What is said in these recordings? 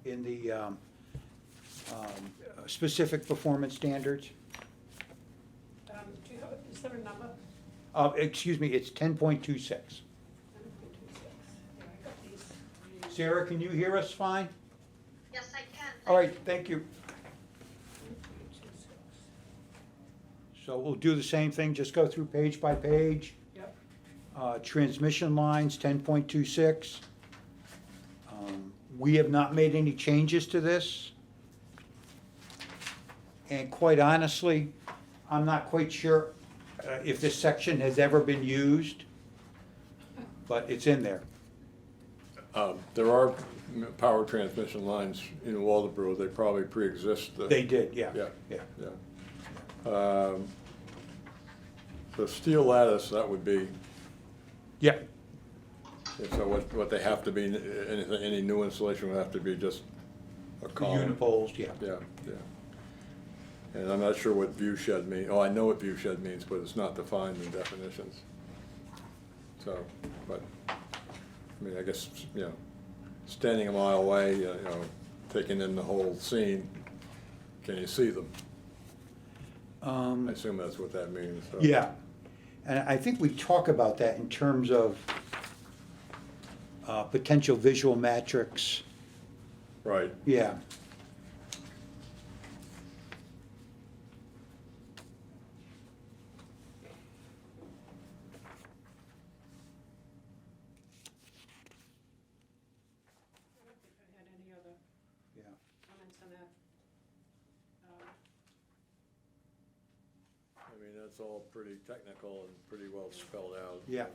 in the specific performance standards. Do you have, is there a number? Excuse me, it's 10.26. 10.26. Yeah, I got these. Sarah, can you hear us fine? Yes, I can. All right, thank you. 10.26. So we'll do the same thing, just go through page by page. Yep. Transmission lines, 10.26. We have not made any changes to this. And quite honestly, I'm not quite sure if this section has ever been used, but it's in there. There are power transmission lines in Waldeboro, they probably pre-exist. They did, yeah. Yeah. So steel lattice, that would be, Yeah, so what they have to be, any new installation would have to be just a the column. unipoles, yeah. Yeah, yeah. And I'm not sure what view shed means. Oh, I know what view shed means, but it's not defined in definitions. So, but, I mean, I guess, you know, standing a mile away, you know, taking in the whole scene, can you see them? I assume that's what that means, so. Yeah, and I think we talk about that in terms of potential visual metrics. Right. Yeah. I don't think I had any other Yeah. comments on that. I mean, that's all pretty technical and pretty well spelled out. Yeah.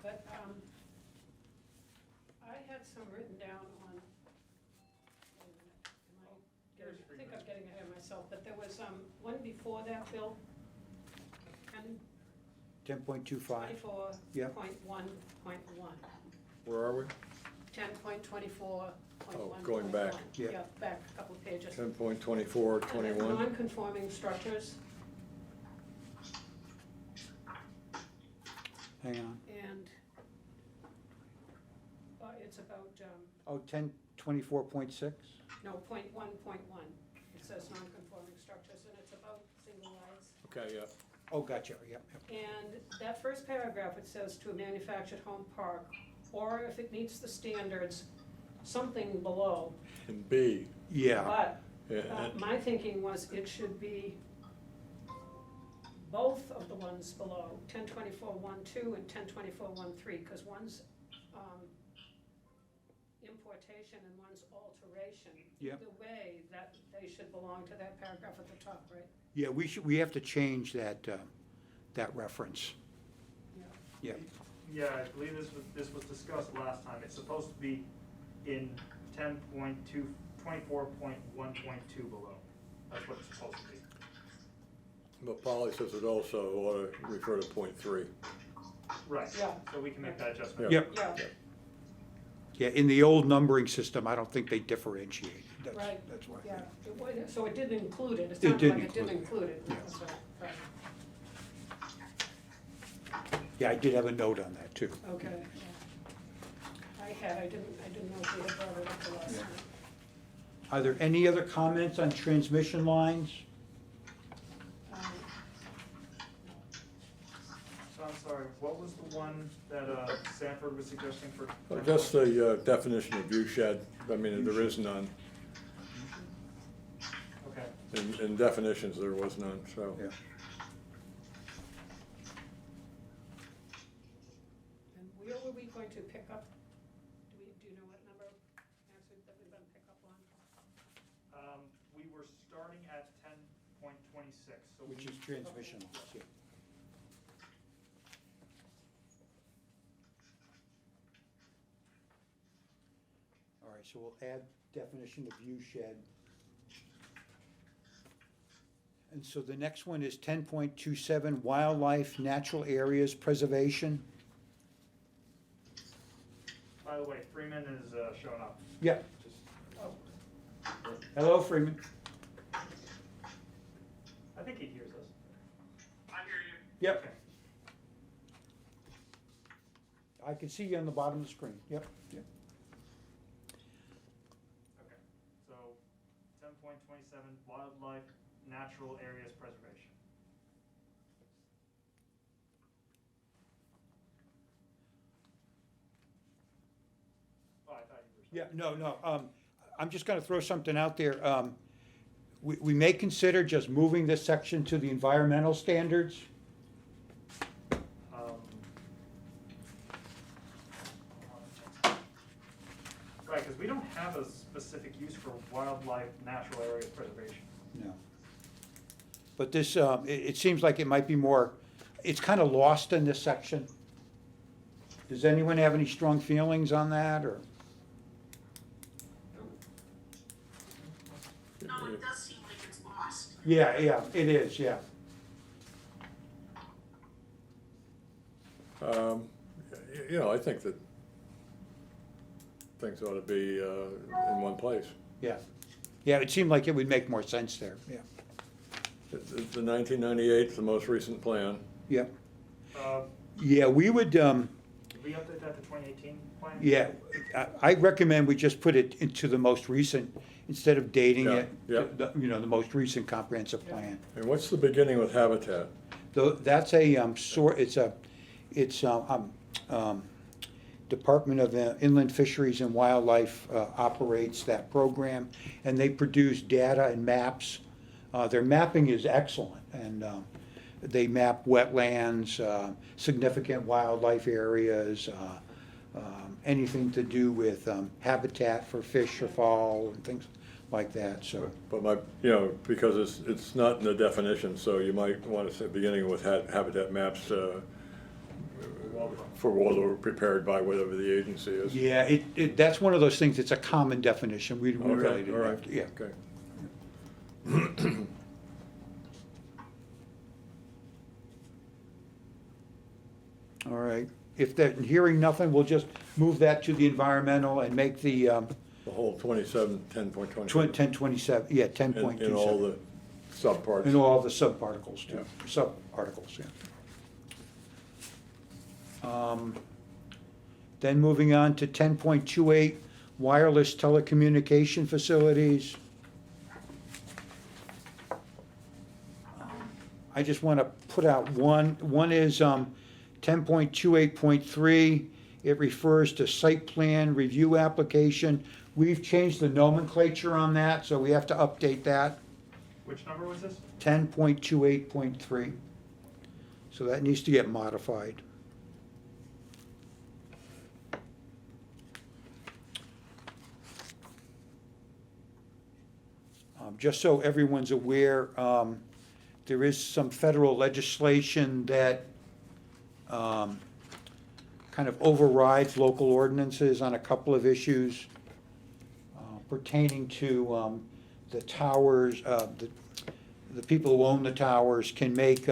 But I had some written down on, wait a minute, I think I'm getting ahead of myself, but there was one before that, Bill. 10.25. 24.1.1. Where are we? 10.24.1.1. Oh, going back. Yeah. Yeah, back a couple of pages. 10.24, And then 21. non-conforming structures, Hang on. and it's about, Oh, 1024.6? no, 0.1.1. It says non-conforming structures, and it's about single wides. Okay, yeah. Oh, gotcha, yeah. And that first paragraph, it says to a manufactured home park, or if it meets the standards, something below. And B. Yeah, But Yeah, my thinking was it should be both of the ones below, 1024.1.2 and 1024.1.3, because one's importation and one's alteration. Yep. The way that they should belong to that paragraph at the top, right? yeah, we have to change that, that reference. Yeah. Yeah, Yeah, I believe this was discussed last time. It's supposed to be in 24.1.2 below. That's what it's supposed to be. But Polly says it also ought to refer to .3. Right. Yeah. So we can make that adjustment. Yep. Yeah, yeah, in the old numbering system, I don't think they differentiated. right, That's why. yeah. So it did include it. It It sounded did like it did include it. include it. Yeah. That's right. Yeah, I did have a note on that too. Okay. Yeah. I didn't know if we had brought it up the last Yeah. time. Are there any other comments on transmission lines? So I'm sorry, what was the one that Sanford was suggesting for? Just the definition of view shed. I mean, there is none. Okay. In definitions, there was none, so. Yeah. And where were we going to pick up? Do you know what number actually that we're going to pick up on? We were starting at 10.26, so we. Which is transmission lines, yeah. All right, so we'll add definition of view shed. And so the next one is 10.27, wildlife, natural areas, preservation. By the way, Freeman is showing up. Yeah. Just, Oh, Hello, Freeman. I think he hears us. Yep, Okay. I can see you on the bottom of the screen. Yep, yep. Okay. wildlife natural areas preservation. Oh, I thought you were. Yeah, no, I'm just gonna throw something out there. We may consider just moving this section to the environmental standards. Right, because we don't have a specific use for wildlife natural area preservation. No. But this, it seems like it might be more, it's kind of lost in this section. Does anyone have any strong feelings on that, or? No, it does seem like it's lost. Yeah, it is, yeah. You know, I think that things ought to be in one place. Yeah. Yeah, it seemed like it would make more sense there, yeah. The 1998 is the most recent plan. Yeah, Uh, yeah, we would, Did we update that to 2018 plan? yeah, I recommend we just put it into the most recent, instead of dating it. Yeah, You know, the most recent comprehensive plan. And what's the beginning with habitat? Though, that's a, it's Department of Inland Fisheries and Wildlife operates that program, and they produce data and maps. Their mapping is excellent, and they map wetlands, significant wildlife areas, anything to do with habitat for fish or fall and things like that, so. But you know, because it's not in the definition, so you might want to say beginning with habitat maps for Waldo prepared by whatever the agency is. Yeah, that's one of those things, it's a common definition, we really Okay, didn't all right, have to, yeah. okay. All right, if they're hearing nothing, we'll just move that to the environmental and make the The whole 10.27. 1027, yeah, 10.27. In all the subparts. And all the subparticles too, Yeah. subarticles, yeah. Then moving on to 10.28, wireless telecommunication facilities. I just want to put out one is 10.28.3. It refers to site plan review application. We've changed the nomenclature on that, so we have to update that. Which number was this? 10.28.3. So that needs to get modified. Just so everyone's aware, there is some federal legislation that kind of overrides local ordinances on a couple of issues pertaining to the towers. The people who own the towers can make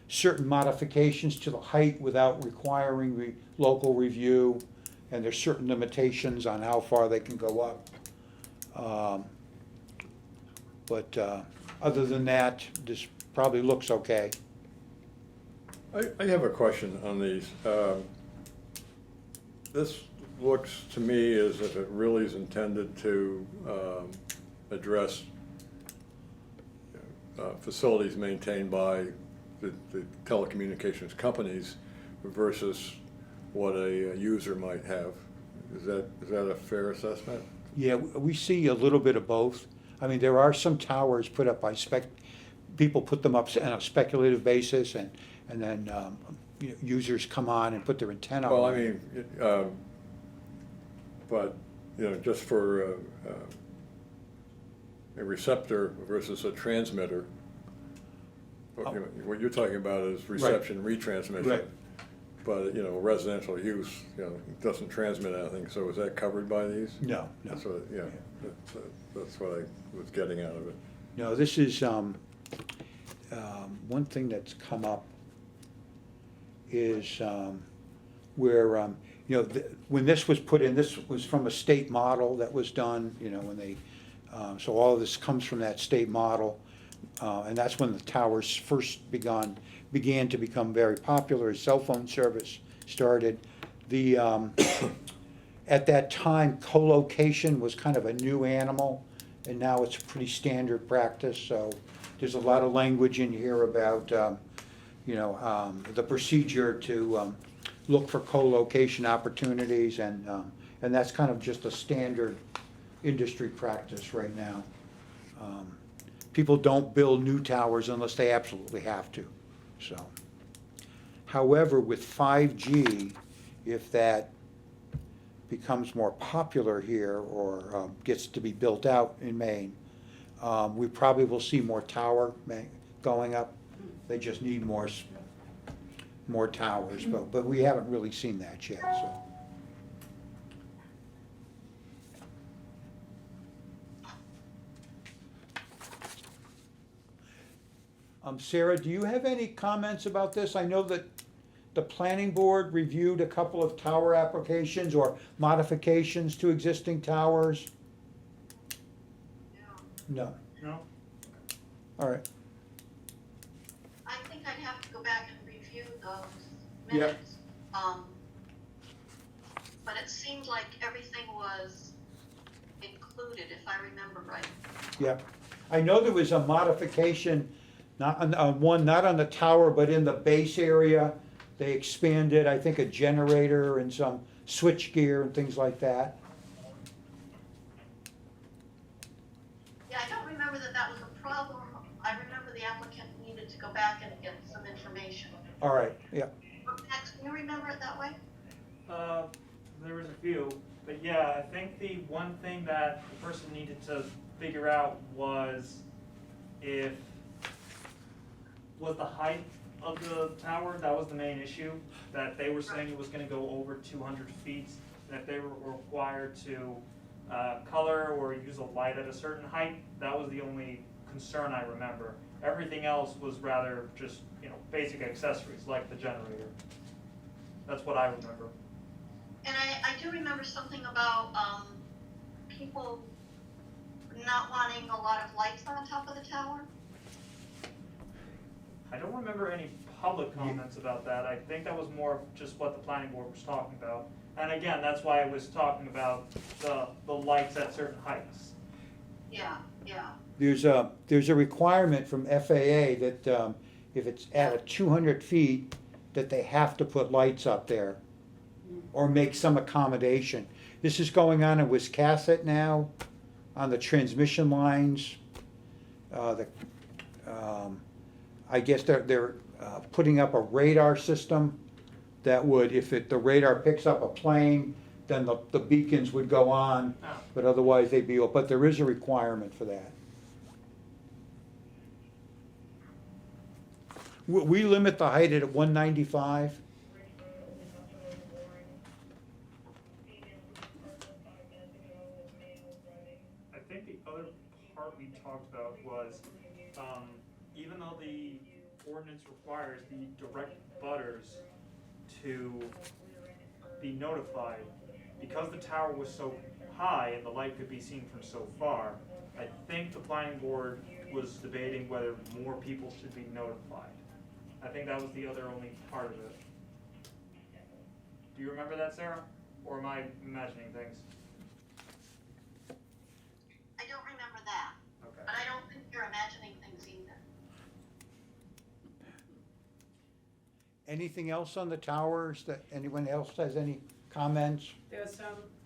certain modifications to the height without requiring local review, and there's certain limitations on how far they can go up. But other than that, this probably looks okay. I have a question on these. This looks to me as if it really is intended to address facilities maintained by the telecommunications companies versus what a user might have. Is that a fair assessment? Yeah, we see a little bit of both. I mean, there are some towers put up by people put them up on a speculative basis, and then users come on and put their antenna on. Well, I mean, but, you know, just for a receptor versus a transmitter, what you're talking about is reception, retransmission. Right. But, you know, residential use, you know, doesn't transmit anything, so is that covered by these? No. That's what, yeah, that's what I was getting out of it. No, this is, one thing that's come up is where, when this was put in, this was from a state model that was done, when they, so all of this comes from that state model. And that's when the towers first began to become very popular as cell phone service started. At that time, co-location was kind of a new animal, and now it's pretty standard practice, so there's a lot of language in here about, the procedure to look for co-location opportunities, and that's kind of just a standard industry practice right now. People don't build new towers unless they absolutely have to, so. However, with 5G, if that becomes more popular here or gets to be built out in Maine, we probably will see more tower going up. They just need more towers, but we haven't really seen that yet, so. Sara, do you have any comments about this? I know that the planning board reviewed a couple of tower applications or modifications to existing towers. No. No? All right. I think I'd have to go back and review those Yeah. minutes. But it seemed like everything was included, if I remember right. Yeah. I know there was a modification, not on the tower, but in the base area. They expanded, I think, a generator and some switch gear and things like that. Yeah, I don't remember that was a problem. I remember the applicant needed to go back and get some information. All right, yeah. Max, can you remember it that way? There was a few, but yeah, I think the one thing that the person needed to figure out was was the height of the tower. That was the main issue, that they were saying it was gonna go over 200 feet, and if they were required to color or use a light at a certain height, that was the only concern I remember. Everything else was rather just, basic accessories like the generator. That's what I remember. And I do remember something about people not wanting a lot of lights on top of the tower. I don't remember any public comments about that. I think that was more of just what the planning board was talking about. And again, that's why I was talking about the lights at certain heights. Yeah, yeah. There's a requirement from FAA that if it's at 200 feet, that they have to put lights up there or make some accommodation. This is going on in Wiscasset now, on the transmission lines. I guess they're putting up a radar system that would, if the radar picks up a plane, then the beacons would go on, but otherwise they'd be, but there is a requirement for that. We limit the height at 195. I think the other part we talked about was, even though the ordinance requires the direct butters to be notified, because the tower was so high and the light could be seen from so far, I think the planning board was debating whether more people should be notified. I think that was the other only part of it. Do you remember that, Sarah? Or am I imagining things? I don't remember that, Okay. but I don't think you're imagining things either. Anything else on the towers that anyone else has any comments? There's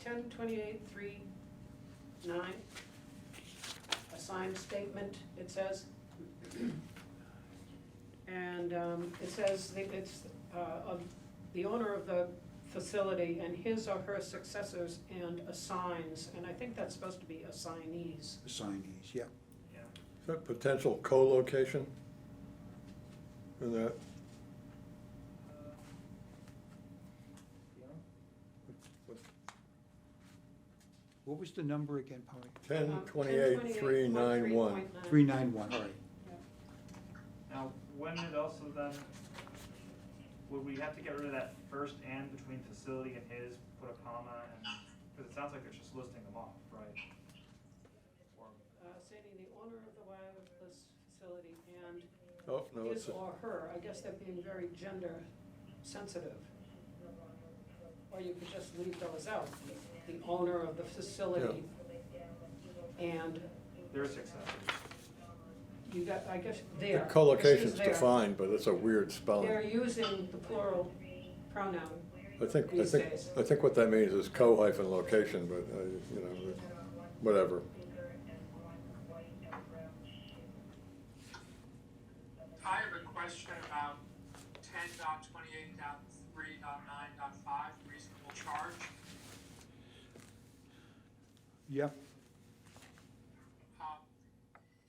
1028.3.9, a signed statement, it says. And it says that it's of the owner of the facility and his or her successors and assigns, and I think that's supposed to be assignees. Assignees, yeah. Yeah. Is that potential co-location in that? What was the number again, Polly? 1028.391. 391, all right. Now, wouldn't it also then, would we have to get rid of that first and between facility and his, put a comma, and, because it sounds like they're just listing them off, right? Or, Stating the owner of the wireless facility and Oh, no, it's, his or her, I guess they're being very gender sensitive. Or you could just leave those out, the owner of the facility and their successors. You got, I guess, there. Co-location's This is there. defined, but it's a weird They're spelling. using the plural pronoun. I think these days. what that means is co-location, but, you know, whatever. I have a question about 10.28.3.9.5, reasonable charge. Yep.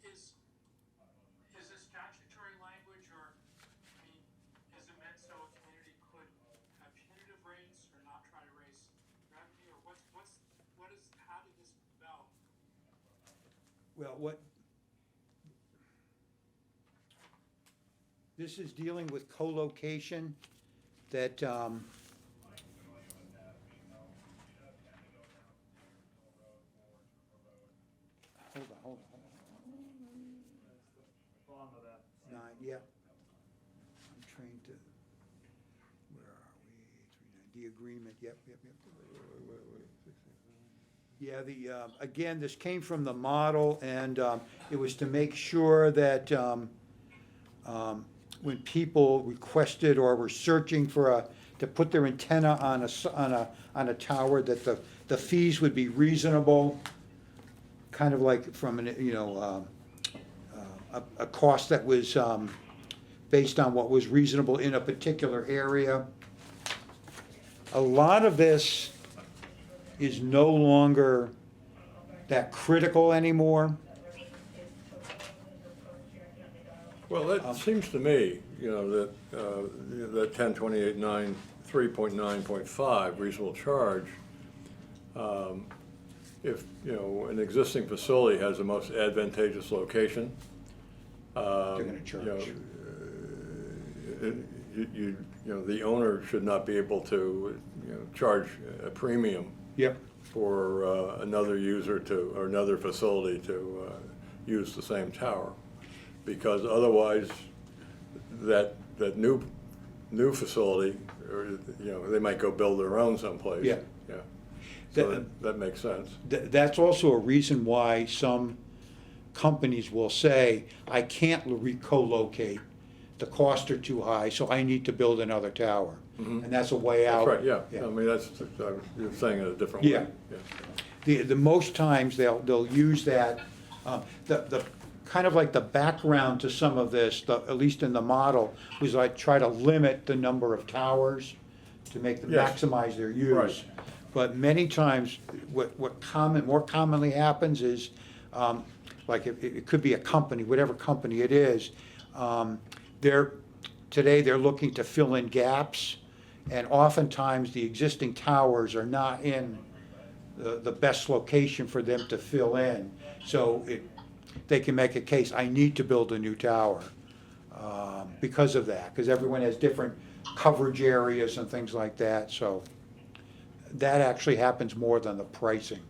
Is this statutory language, or, I mean, is it meant so a community could have punitive rates or not try to raise revenue, or how did this develop? Well, this is dealing with co-location that, hold on. Bottom of that. Nine, yeah. I'm trying to, where are we? 3, 9, the agreement, yep. Yeah, again, this came from the model, and it was to make sure that when people requested or were searching for to put their antenna on a tower, that the fees would be reasonable, kind of like from a cost that was based on what was reasonable in a particular area. A lot of this is no longer that critical anymore. Well, that seems to me, you know, that, that 1028.9, 3.9.5 reasonable charge, if, you know, an existing facility has the most advantageous location, They're gonna charge. You know, the owner should not be able to, you know, charge a premium Yep. for another user or another facility to use the same tower, because otherwise that new facility, or, you know, they might go build their own someplace. Yeah. Yeah. So That- that makes sense. That's also a reason why some companies will say, I can't co-locate, the costs are too high, so I need to build another tower. Mhm. And that's a way out. That's right, yeah. I mean, you're saying it a different way. Yeah. The most times they'll use that, the kind of like the background to some of this, at least in the model, was like try to limit the number of towers to make them Yes. maximize their use. Right. But many times, more commonly happens is, like it could be a company, whatever company it is, today they're looking to fill in gaps, and oftentimes the existing towers are not in the best location for them to fill in. So they can make a case, I need to build a new tower because of that, because everyone has different coverage areas and things like that. So that actually happens more than the pricing.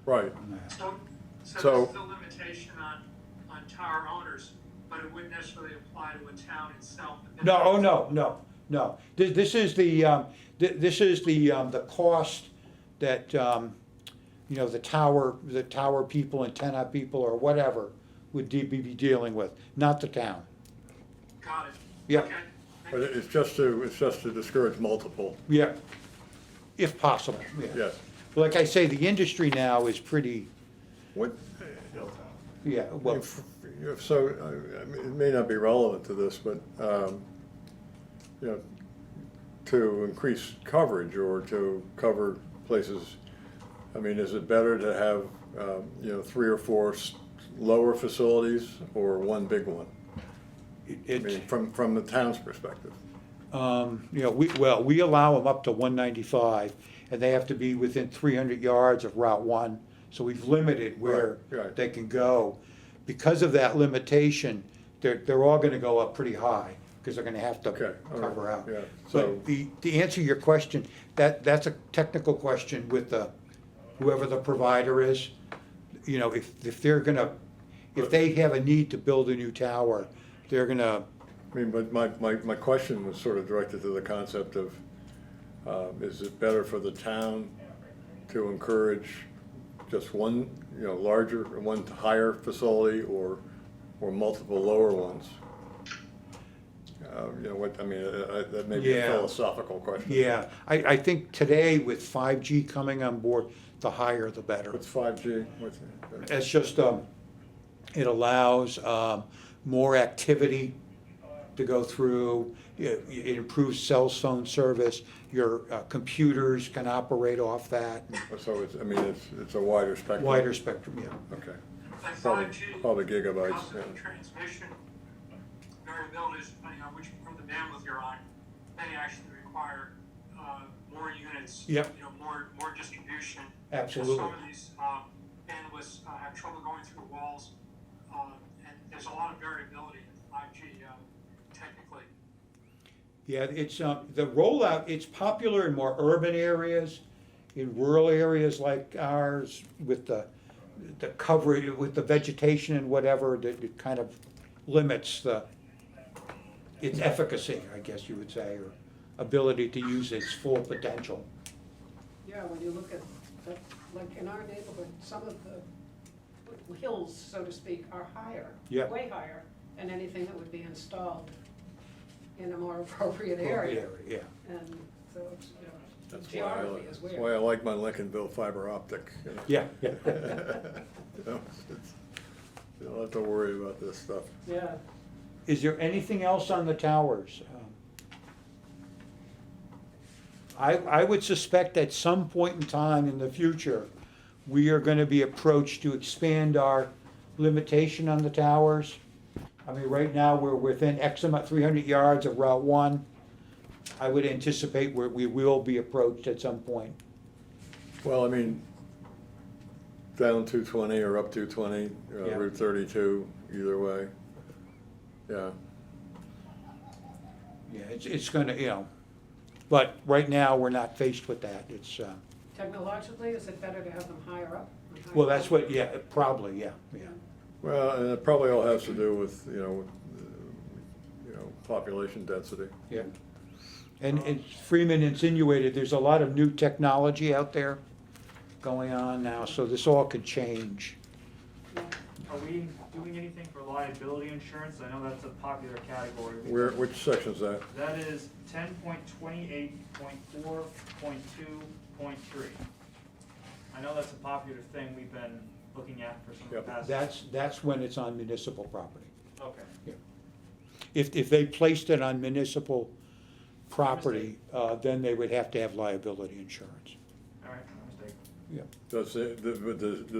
Right. So So- this is a limitation on tower owners, but it wouldn't necessarily apply to a town itself. No. This is the cost that, you know, the tower people, antenna people, or whatever would be dealing with, not the town. Got it. Yeah. Okay. But it's just to discourage multiple, Yeah, if possible, yeah. yes. Like I say, the industry now is pretty, What, yeah, well, so, I mean, it may not be relevant to this, but, you know, to increase coverage or to cover places, I mean, is it better to have, you know, 3 or 4 lower facilities or one big one? I mean, from the town's perspective. you know, we allow them up to 195, and they have to be within 300 yards of Route 1, so we've limited where Right. they can go. Because of that limitation, they're all gonna go up pretty high, because they're gonna have to Okay, all right, cover out. yeah, so- But to answer your question, that's a technical question with whoever the provider is. You know, if they have a need to build a new tower, they're gonna, I mean, but my question was sort of directed to the concept of, is it better for the town to encourage just one, larger, one higher facility or multiple lower ones? That may be a Yeah. philosophical question. Yeah, I think today with 5G coming on board, the higher the better. What's 5G? It's just, it allows more activity to go through. It improves cell phone service. Your computers can operate off that. So it's a wider spectrum? Wider spectrum, yeah. Okay. And Probably 5G. probably gigabytes, Because of yeah. the transmission variabilities, depending on which, from the bandwidth you're on, may actually require, more units. Yep. More distribution. Absolutely. Some of these, bandwidths, have trouble going through walls, and there's a lot of variability in 5G, technically. Yeah, it's, the rollout, it's popular in more urban areas, in rural areas like ours, with the coverage, with the vegetation and whatever, that it kind of limits its efficacy, I guess you would say, or ability to use its full potential. Yeah, when you look at, like in our neighborhood, some of the hills, so to speak, are higher. Yeah. Way higher than anything that would be installed in a more appropriate area. Yeah. And so it's, That's geography is why weird. I like my Lincolnville fiber optic. Yeah. You don't have to worry about this stuff. Yeah. Is there anything else on the towers? I would suspect at some point in time in the future, we are gonna be approached to expand our limitation on the towers. I mean, right now, we're within X amount, 300 yards of Route 1. I would anticipate we will be approached at some point. Well, down 220 or up 220, Yeah. Route 32, either way. Yeah. Yeah, it's gonna, but right now, we're not faced with that. It's, Technologically, is it better to have them higher up? and higher well, that's up? what, yeah, probably, yeah. Well, and it probably all has to do with, population density. Yeah. And Freeman insinuated there's a lot of new technology out there going on now, so this all could change. Yeah. Are we doing anything for liability insurance? I know that's a popular category. Which section's that? That is 10.28.4.2.3. I know that's a popular thing we've been looking at for some of the Yep. past. That's when it's on municipal property. Okay. If they placed it on municipal property, then they would have to have liability insurance. All right, no mistake. Does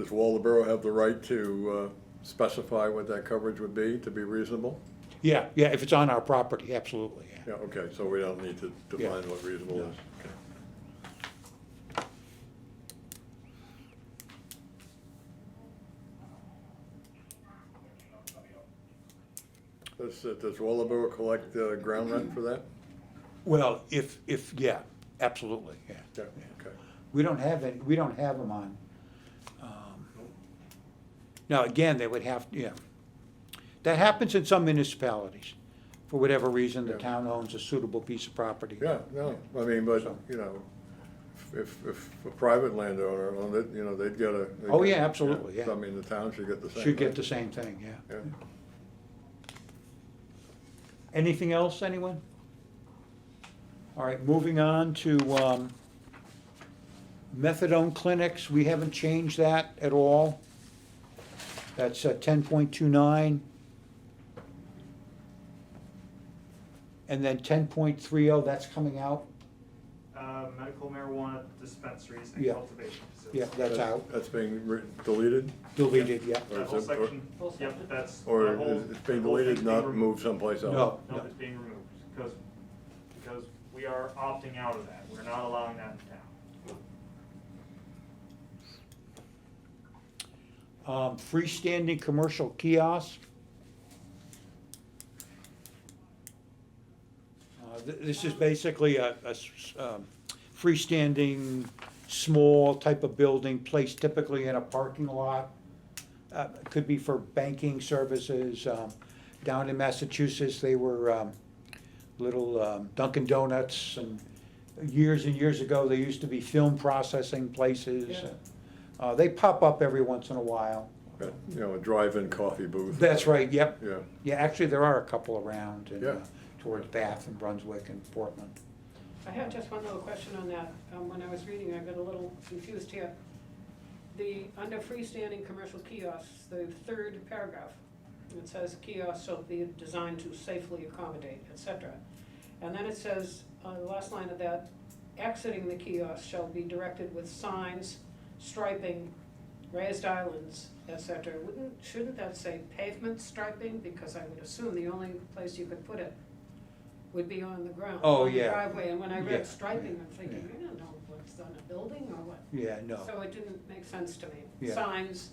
Waldeboro have the right to specify what that coverage would be to be reasonable? Yeah, if it's on our property, absolutely, yeah. Yeah, okay, so we don't need to Yeah. define what reasonable No. is. Okay. Does Waldeboro collect ground rent for that? Well, yeah, absolutely, yeah. Yeah, okay. We don't have them on. Now, again, they would have, yeah. That happens in some municipalities. For whatever reason, the Yeah. town owns a suitable piece of property. Yeah, no, but, So- if a private landowner owned it, they'd get a. Oh, yeah, absolutely, yeah. So, the town should get the same. Should get thing. the same thing, yeah. Yeah. Anything else, anyone? All right, moving on to Methadone Clinics. We haven't changed that at all. That's 10.29. And then 10.30, that's coming out. Medical marijuana dispensaries and Yeah. cultivation facilities. Yeah, that's out. That's being deleted? Deleted, yeah. Or That is whole it- section, Full yep, section? that's. Or the whole- is it being the whole deleted, thing's not being moved someplace else? No. No, it's being removed, because we are opting out of that, we're not allowing that in town. Freestanding commercial kiosk. This is basically a freestanding, small type of building placed typically in a parking lot. It could be for banking services. Down in Massachusetts, they were little Dunkin' Donuts, and years ago, they used to be film processing places. Yeah. They pop up every once in a while. Got, a drive-in coffee booth. That's right, yep. Yeah, Yeah, actually, there are a couple around Yeah. towards Bath and Brunswick and Portland. I had just one little question on that. When I was reading, I got a little confused here. Under freestanding commercial kiosks, the third paragraph, it says kiosks shall be designed to safely accommodate, et cetera. And then it says, the last line of that, exiting the kiosk shall be directed with signs, striping, raised islands, et cetera. Shouldn't that say pavement striping? Because I would assume the only place you could put it would be on the ground. Oh, on the yeah. driveway, and when I Yeah. read striping, I'm thinking, I don't know what's on a building or what. Yeah, no, So it didn't make sense to me. Yeah. Signs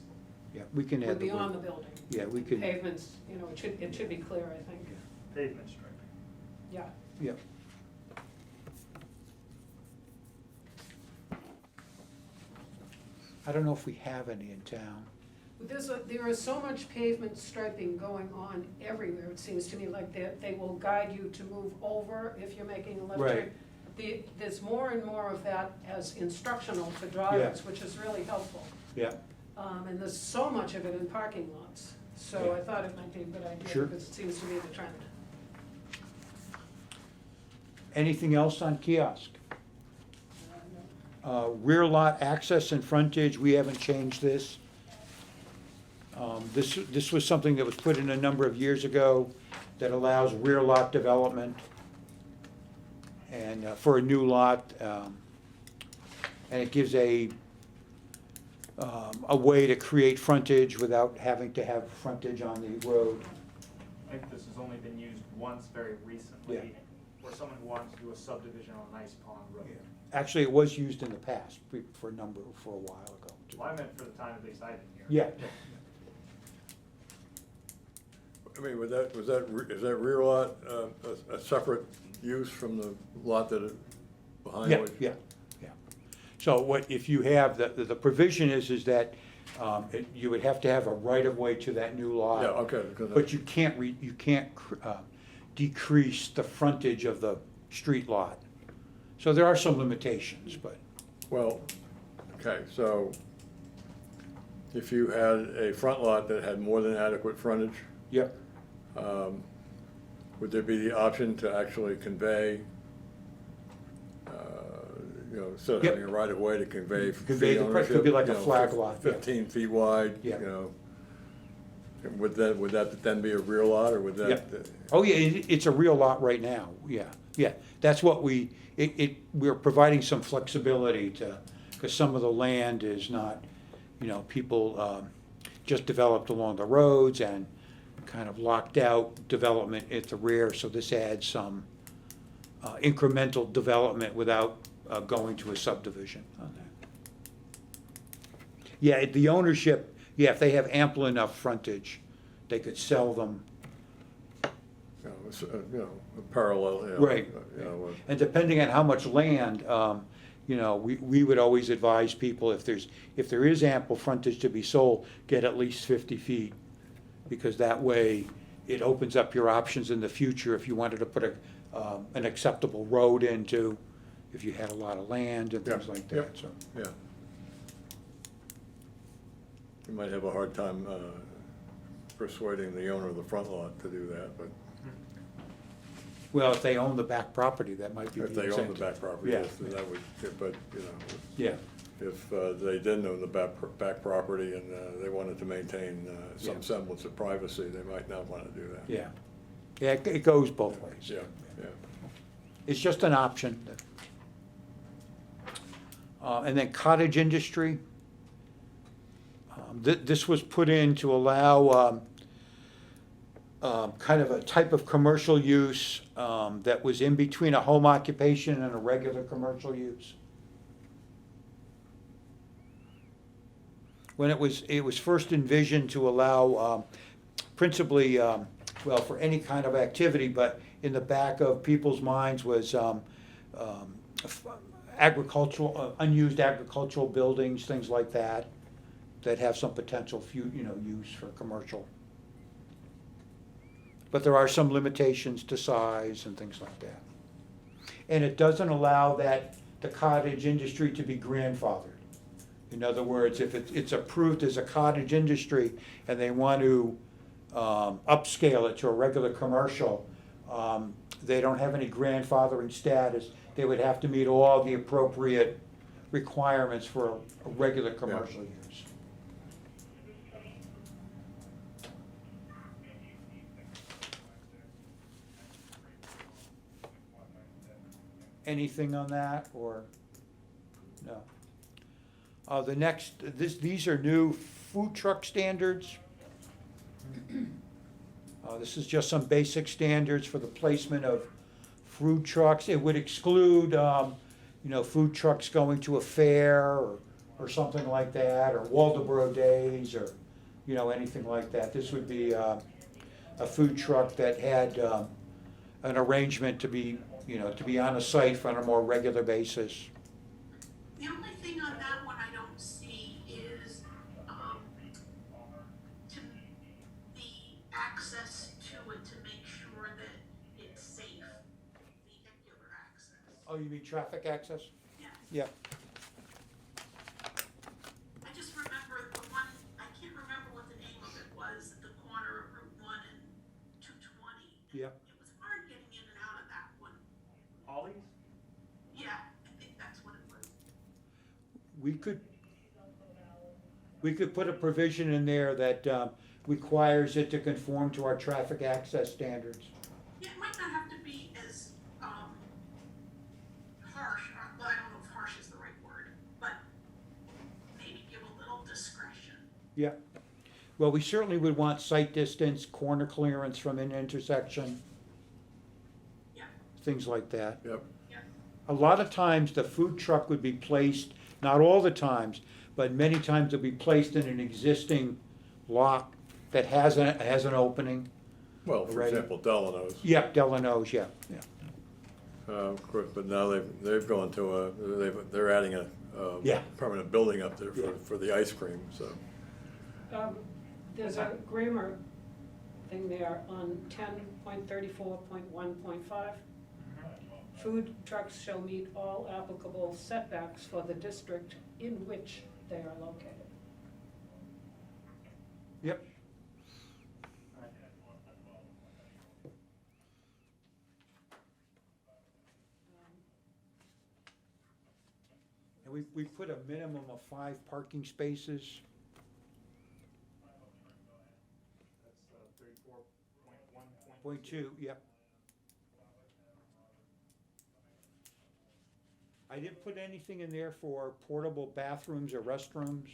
yeah, we can add would the be on word. the building. Yeah, we could, Pavements, it should be clear, I think. Pavement striping. Yeah. yeah. I don't know if we have any in town. There is so much pavement striping going on everywhere, it seems to me, like they will guide you to move over if you're making a left turn. Right. There's more and more of that as instructional for drivers, which is really helpful. Yeah, And there's so much of it in parking lots, so Yeah. I thought it might be a good idea, Sure. because it seems to be the trend. anything else on kiosk? Rear lot access and frontage, we haven't changed this. This was something that was put in a number of years ago that allows rear lot development and for a new lot, and it gives a way to create frontage without having to have frontage on the road. I think this has only been used once very recently, where someone wanted to do a subdivision on Ice Pond Road. Actually, it was used in the past for a while ago. too. Well, I meant for the time at least I've been here. Yeah, I mean, is that rear lot a separate use from the lot that it, behind yeah, which? yeah. So what, if you have, the provision is that you would have to have a right-of-way to that new lot. Yeah, okay. because But you can't decrease the frontage of the street lot. So there are some limitations, but, Well, okay, so if you had a front lot that had more than adequate frontage, yep, would there be the option to actually convey, instead of Yep. having a right of way to convey Convey fee the price, ownership? could be like a you know, flag lot, yeah. 15 feet wide, Yeah. and would that then be a rear lot, or would that? Yep. Oh, yeah, it's a real lot right now, yeah. That's what we're providing some flexibility to, because some of the land is not, people just developed along the roads and kind of locked out development at the rear, so this adds some incremental development without going to a subdivision on that. Yeah, the ownership, if they have ample enough frontage, they could sell them. A parallel, Right. And depending on how much land, we would always advise people, if there is ample frontage to be sold, get at least 50 feet. Because that way, it opens up your options in the future if you wanted to put an acceptable road into, if you had a lot of land and things Yeah, like yep. that, so. Yeah. You might have a hard time persuading the owner of the front lot to do that, but Well, if they own the back property, that might be the if they incentive. own the back property, Yeah. yes, then that would, but, Yeah, if they didn't own the back property and they wanted to maintain some Yeah. semblance of privacy, they might not want to do that. yeah. Yeah, it goes both ways. Yeah, yeah. It's just an option. And then cottage industry. This was put in to allow kind of a type of commercial use that was in between a home occupation and a regular commercial use. When it was first envisioned to allow principally, for any kind of activity, but in the back of people's minds was agricultural, unused agricultural buildings, things like that, that have some potential use for commercial. But there are some limitations to size and things like that. And it doesn't allow the cottage industry to be grandfathered. In other words, if it's approved as a cottage industry and they want to upscale it to a regular commercial, they don't have any grandfathering status. They would have to meet all the appropriate requirements for a regular commercial use. Anything on that, or, no? The next, these are new food truck standards. This is just some basic standards for the placement of food trucks. It would exclude, food trucks going to a fair or something like that, or Waldoboro Days, or, anything like that. This would be a food truck that had an arrangement to be on a site on a more regular basis. The only thing on that one I don't see is, to the access to it to make sure that it's safe, vehicular access. Oh, you mean traffic access? Yes. Yeah. I just remember the one, I can't remember what the name of it was, at the corner of Route 1 and 220. Yeah. It was hard getting in and out of that one. Ollie's? Yeah, I think that's what it was. We could put a provision in there that requires it to conform to our traffic access standards. Yeah, it might not have to be as, harsh, well, I don't know if harsh is the right word, but maybe give a little discretion. Yeah. Well, we certainly would want sight distance, corner clearance from an intersection, Yeah, things like that. Yep. yeah. A lot of times, the food truck would be placed, not all the times, but many times it'll be placed in an existing lot that has an opening. Well, for Right. example, Delano's. Yeah, Delano's, yeah. Of course, but now they've gone to they're adding a Yeah. permanent building up there Yeah. for the ice cream, so. There's a grammar thing there on 10.34.1.5. Food trucks shall meet all applicable setbacks for the district in which they are located. Yep. And we put a minimum of 5 parking spaces. That's 34.1. Point 2, yep. I didn't put anything in there for portable bathrooms or restrooms.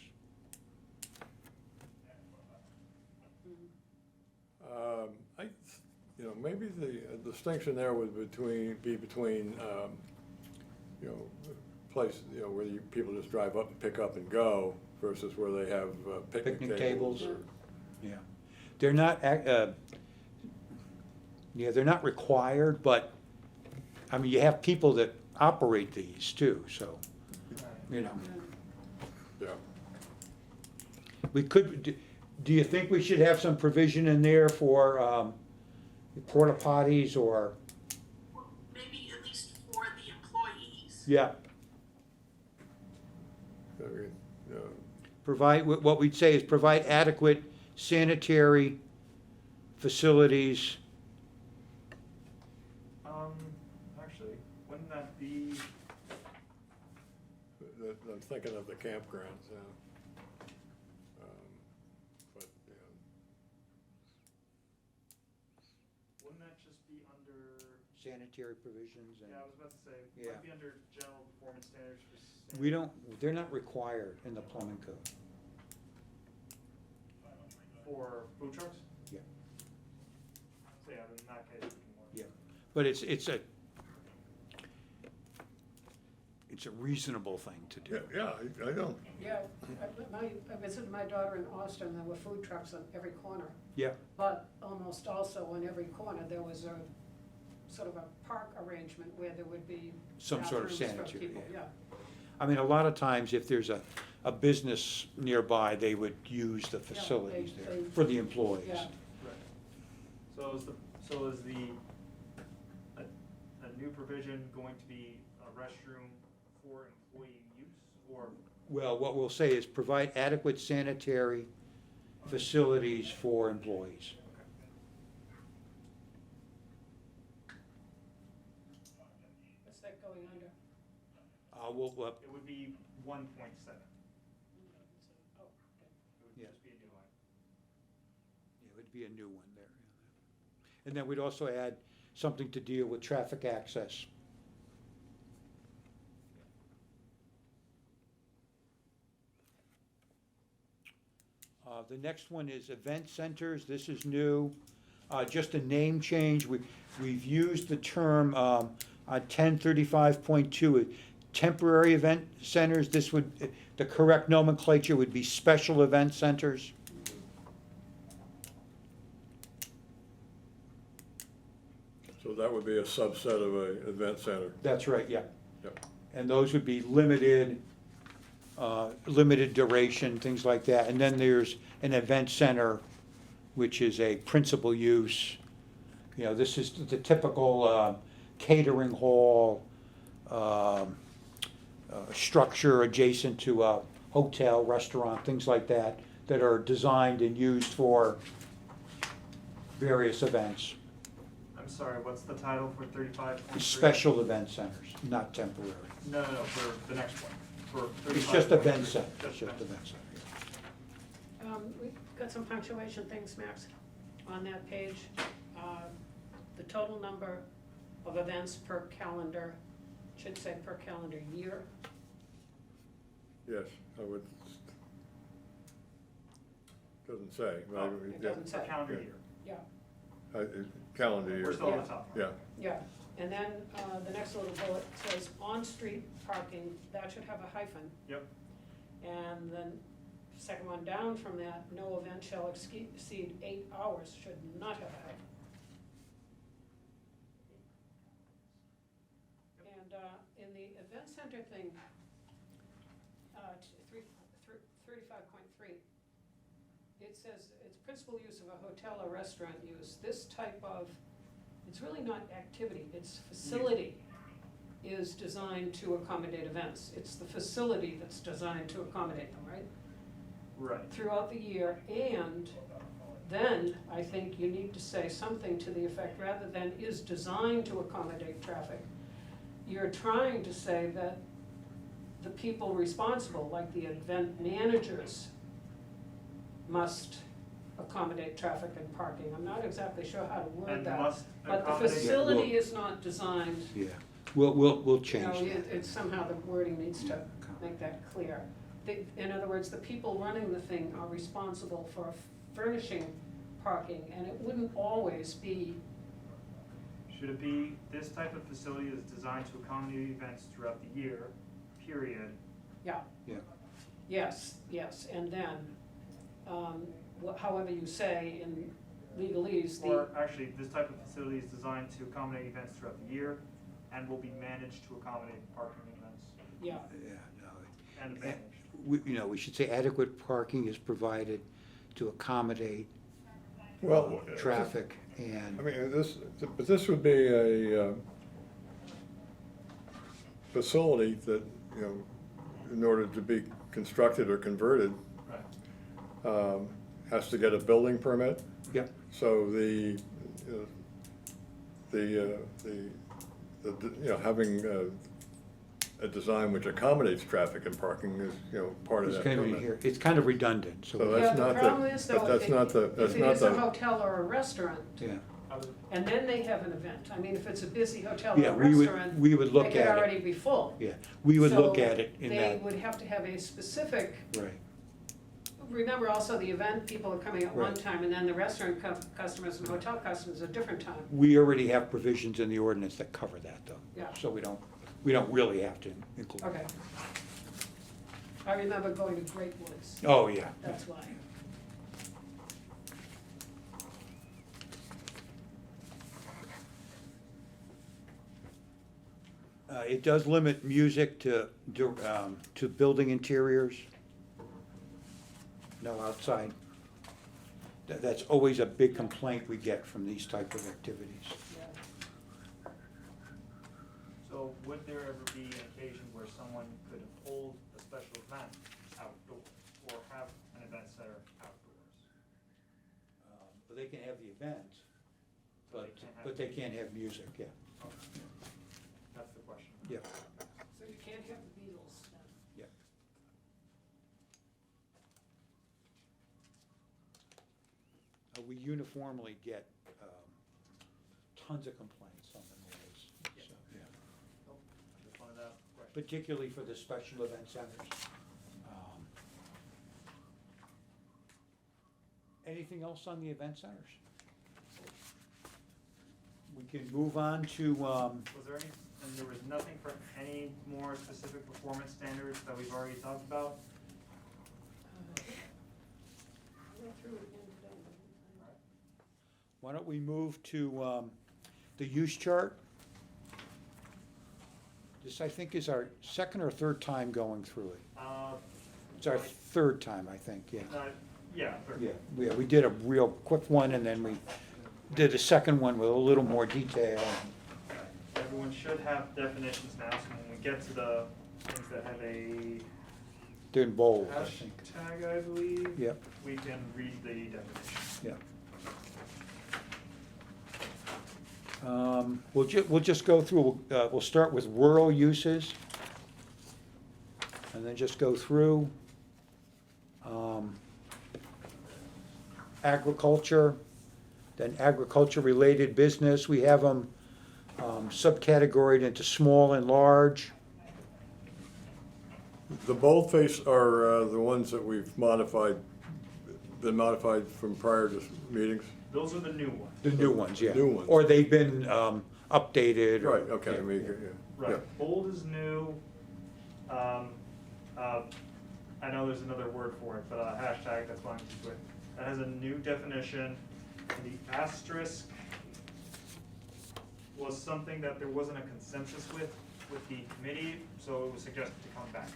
Maybe the distinction there would be between, places, where people just drive up and pick up and go versus where they have picnic tables. or- Yeah. They're not, they're not required, but, I mean, you have people that operate these too, so, Right. Yeah. We could, do you think we should have some provision in there for porta potties or, Well, maybe at least for the employees. yeah, I mean, provide, what we'd say is provide adequate sanitary facilities. Actually, wouldn't that be, I'm thinking of the campgrounds, yeah. But, wouldn't that just be under, Sanitary provisions and, yeah, I was about to say, Yeah. would it be under general performance standards for we don't, they're not required in the plumbing code. for food trucks? Yeah. So yeah, then in that case, we can work. Yeah, but it's a reasonable thing to do. yeah, I don't, Yeah, I visited my daughter in Austin, there were food trucks on every corner, Yeah, but almost also on every corner, there was a sort of a park arrangement where there would be some sort of bathrooms for sanitary, people, yeah. I mean, a lot of times, if there's a business nearby, they would use the facilities there they- for the employees. Yeah. Right. So is the, a new provision going to be a restroom for employee use or Well, what we'll say is provide adequate sanitary facilities for employees. What's that going under? We'll, It would be 1.7. Oh, okay. It would Yeah. just be a new line. it would be a new one there. And then we'd also add something to deal with traffic access. The next one is event centers. This is new. Just a name change. We've used the term on 1035.2, temporary event centers. This would, the correct nomenclature would be special event centers. So that would be a subset of a event center. That's right, yeah. Yep. And those would be limited duration, things like that. And then there's an event center, which is a principal use. You know, this is the typical catering hall, structure adjacent to a hotel, restaurant, things like that, that are designed and used for various events. I'm sorry, what's the title for 35.3? Special event centers, not temporary. No, for the next one. For It's just 35.3. event center, it's Just just event event center. We've got some punctuation things, Max, on that page. The total number of events per calendar, should say per calendar year. Yes, I would. Doesn't say. Oh, It Yeah. doesn't Per say, calendar Yeah. year. yeah, Calendar year. We're still on the top. Yeah, yeah. And then the next little bullet says on-street parking, that should have a hyphen. Yep. And then second one down from that, no event shall exceed 8 hours, should not have a hyphen. And in the event center thing, 35.3, it says it's principal use of a hotel or restaurant use. This type of, it's really not activity, it's facility is designed to accommodate events. It's the facility that's designed to accommodate them, right? Right. Throughout the year, and then I think you need to say something to the effect, rather than is designed to accommodate traffic, you're trying to say that the people responsible, like the event managers, must accommodate traffic and parking. I'm not exactly sure how to word And that. must But the accommodate. facility is not designed, Yeah, we'll you change know, that. it's somehow the wording needs to make that clear. In other words, the people running the thing are responsible for furnishing parking, and it wouldn't always be, Should it be, this type of facility is designed to accommodate events throughout the year, period? yeah. Yeah. Yes, and then, however you say in legalese, Or actually, this type of facility is designed to accommodate events throughout the year and will be managed to accommodate parking events yeah, Yeah, no. and managed. We should say adequate parking is provided to accommodate well. traffic I and, mean, but this would be a facility that, you know, in order to be constructed or converted, Right. has to get a building permit. yeah, So having a design which accommodates traffic and parking is, you know, part of it's that gonna be permit. here, it's kind of redundant, So so, that's yeah, the not the- problem is though, but that's not the- that's if it not is a the- hotel or a restaurant, yeah. and then they have an event, I mean, if it's a busy hotel Yeah, or restaurant, we would look they could at already it, be full. yeah, we would look So at it in They that, would have to have a specific, right, remember also the event people are coming at one Right. time, and then the restaurant customers and hotel customers a different time. we already have provisions in the ordinance that cover that, though. Yeah. So we don't really have to include. Okay. I remember going to Great Woods, Oh, yeah. that's why. It does limit music to building interiors. No outside. That's always a big complaint we get from these type of activities. Yeah. So would there ever be an occasion where someone could hold a special event outdoors, or have an event center outdoors. But they can have the event, So they can't have- but they can't have music, yeah. Okay. That's the question. Yeah, So you can't have the Beatles then? yeah. We uniformly get tons of complaints on the noise, so, yeah. Nope, I just wanted to ask the question. Particularly for the special event centers. Anything else on the event centers? We can move on to, Was there any, and there was nothing for any more specific performance standards that we've already talked about? I went through it again today. why don't we move to the use chart? This, I think, is our second or third time going through it. It's our third time, I think, yeah. Yeah. Yeah, we did a real quick one, and then we did a second one with a little more detail. Everyone should have definitions now, so when we get to the things that have a They're in bold, I think. hashtag, I believe. Yep. We can read the definition. Yeah. We'll just go through, we'll start with rural uses, and then just go through. Agriculture, then agriculture-related business, we have them subcategorized into small and large. The boldface are the ones that we've modified, been modified from prior to meetings? Those are the new ones. The new ones, yeah. New ones. Or they've been updated. or- Right, okay, I mean, yeah. yeah. Right, bold is new. I know there's another word for it, but hashtag, that's fine, just do it. That has a new definition. The asterisk was something that there wasn't a consensus with the committee, so it was suggested to come back to.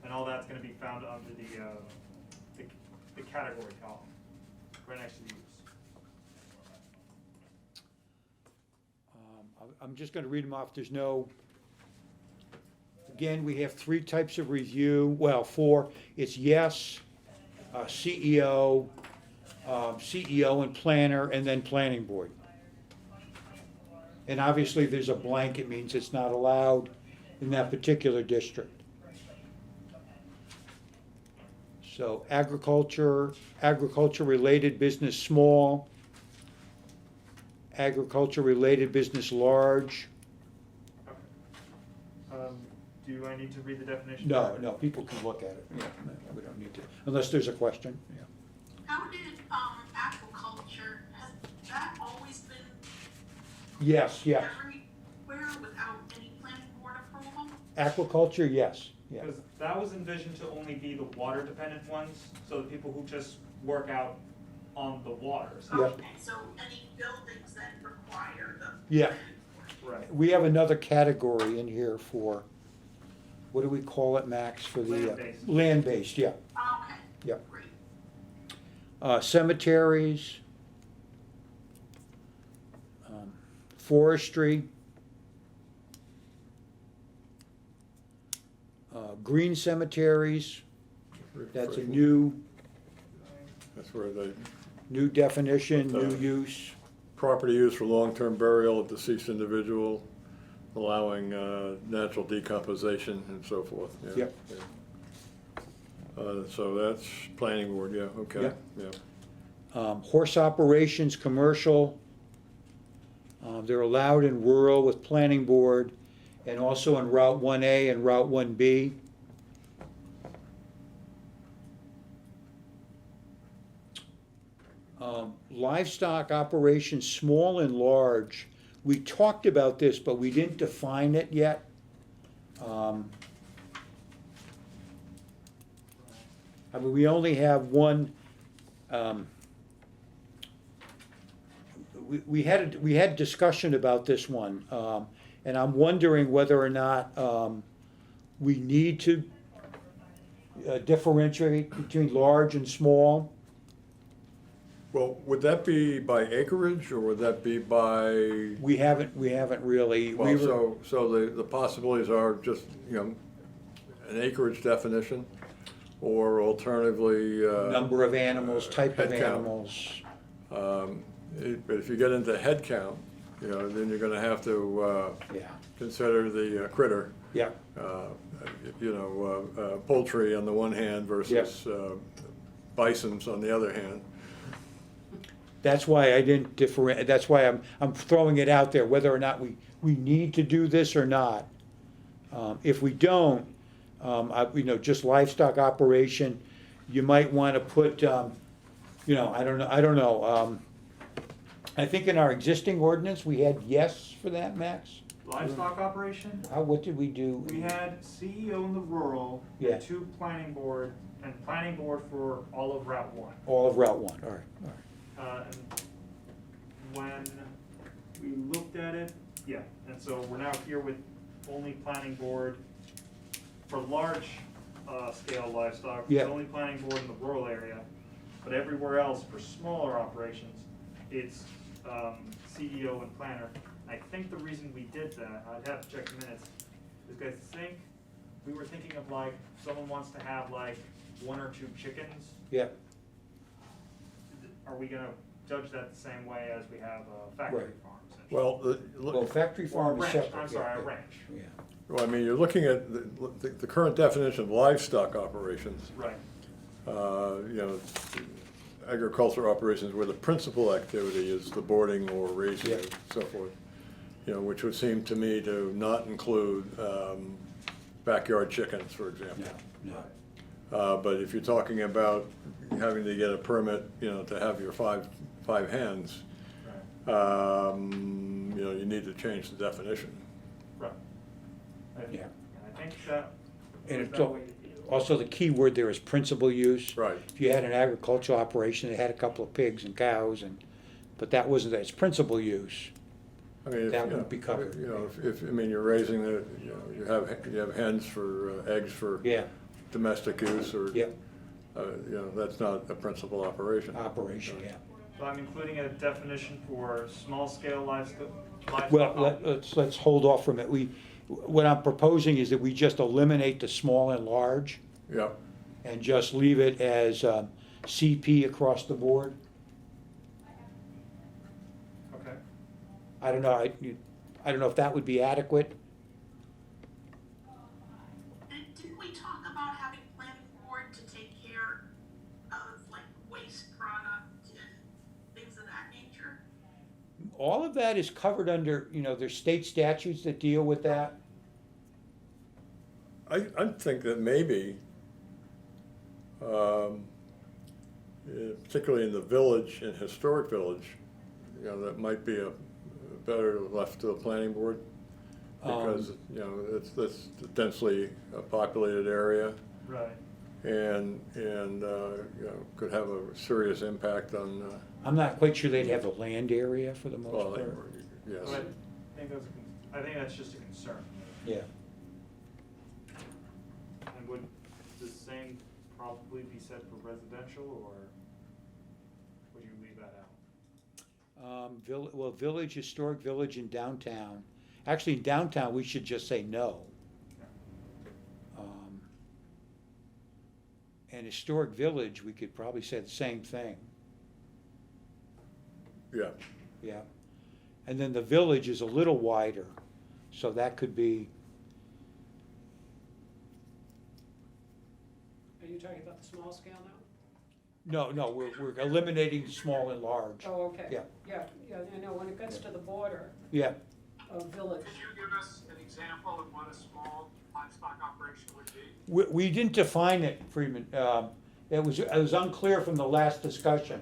And all that's gonna be found under the category column, right next to the use. I'm just gonna read them off, there's no, again, we have three types of review, well, four, it's yes, CEO, CEO and planner, and then planning board. And obviously, there's a blank, it means it's not allowed in that particular district. So agriculture-related business small, agriculture-related business large. Okay. Do I need to read the definition? No, people can look at it, yeah, we don't need to, unless there's a question, yeah. How did, aquaculture, has that always been Yes, everywhere without any planning board approval? aquaculture, yes, yeah, Because that was envisioned to only be the water-dependent ones, so the people who just work out on the water. Yeah. Okay, so any buildings that require the. Yeah. planning board. Right. we have another category in here for, what do we call it, Max, for the? Land-based. Land-based, yeah, Okay. Yeah. Great. Cemeteries, forestry, green cemeteries, that's a That's where the new definition, new use. property used for long-term burial of deceased individual, allowing natural decomposition and so forth, yeah. Yep. Yeah. So that's planning board, yeah, okay, Yep. yeah. Horse operations, commercial, they're allowed in rural with planning board, and also in Route 1A and Route 1B. Livestock operations, small and large, we talked about this, but we didn't define it yet. I mean, we only have one, we had discussion about this one, and I'm wondering whether or not we need to differentiate between large and small. Well, would that be by acreage, or would that be by, We haven't really, we well, were, so the possibilities are just, an acreage definition, or alternatively. Number of animals, type of head count. animals. But if you get into head count, you know, then you're gonna have to Yeah, consider the critter. yeah, You know, poultry on the one hand versus bisons on the other hand. that's why I didn't that's why I'm throwing it out there, whether or not we need to do this or not. If we don't, you know, just livestock operation, you might wanna put, you know, I don't know. I think in our existing ordinance, we had yes for that, Max? Livestock operation, What did we do? we had CEO in the rural, Yeah. 2 planning board, and planning board for all of Route 1. All of Route 1, all right, all right. And when we looked at it, yeah, and so we're now here with only planning board for large scale livestock. Yeah. It's only planning board in the rural area, but everywhere else for smaller operations, it's CEO and planner. I think the reason we did that, I'd have to check the minutes, is because I think we were thinking of like, someone wants to have like 1 or 2 chickens. Yeah, Are we gonna judge that the same way as we have a factory Right. farm? essentially? Well, well, factory Or a farm is ranch, separate. I'm sorry, yeah, a ranch, Yeah, well, I mean, you're looking at the current definition of livestock operations. right. You know, agricultural operations where the principal activity is the boarding or raising Yeah. and so forth. You know, which would seem to me to not include backyard chickens, for example. no, no. But if you're talking about having to get a permit, you know, to have your five hens, Right. you know, you need to change the definition. Right. Yeah. I think that. And was it's that al- way- Also, the key word there is principal use. Right. If you had an agricultural operation that had a couple of pigs and cows but that wasn't, it's principal use. I mean, if, That you know, would be covered. You know, if, I mean, you're raising the, you know, you have hens for, eggs for Yeah, domestic use or. yeah, You know, that's not a principal operation. operation, yeah. So I'm including a definition for small scale livestock. Well, let's hold off from it. What I'm proposing is that we just eliminate the small and large Yeah, and just leave it as CP across the board. Okay. I don't know, I don't know if that would be adequate. And didn't we talk about having planning board to take care of like waste product and things of that nature? All of that is covered under, you know, there's state statutes that deal with that. I think that maybe, particularly in the village, in historic village, you know, that might be a better left to the planning board. Because, you know, it's a densely populated area Right. and, you know, could have a serious impact on, I'm not quite sure they'd have the land area for the well, most part. yes. So I think that's just a concern. Yeah. And would the same probably be said for residential, or would you leave that out? Well, village, historic village in downtown. Actually, in downtown, we should just say no. And historic village, we could probably say the same thing, Yeah, yeah. And then the village is a little wider, so that could be, Are you talking about the small scale now? no, we're eliminating small and large. Oh, okay. Yeah. Yeah, I know, when it gets to the border Yeah, of village, Could you give us an example of what a small livestock operation would be? we didn't define it, Freeman. It was unclear from the last discussion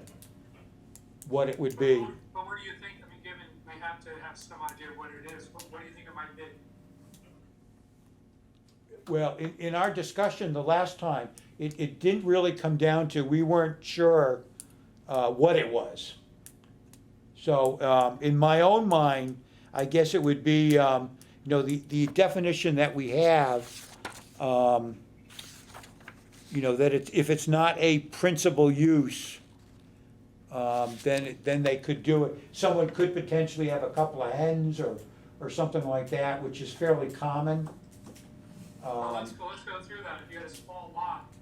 what it would be. But what do you think, I mean, given, they have to have some idea what it is, what do you think it might be? Well, in our discussion the last time, it didn't really come down to, we weren't sure what it was. So in my own mind, I guess it would be, you know, the definition that we have, you know, that if it's not a principal use, then they could do it. Someone could potentially have a couple of hens or something like that, which is fairly common. Well, Um, let's go through that. If you had a small lot,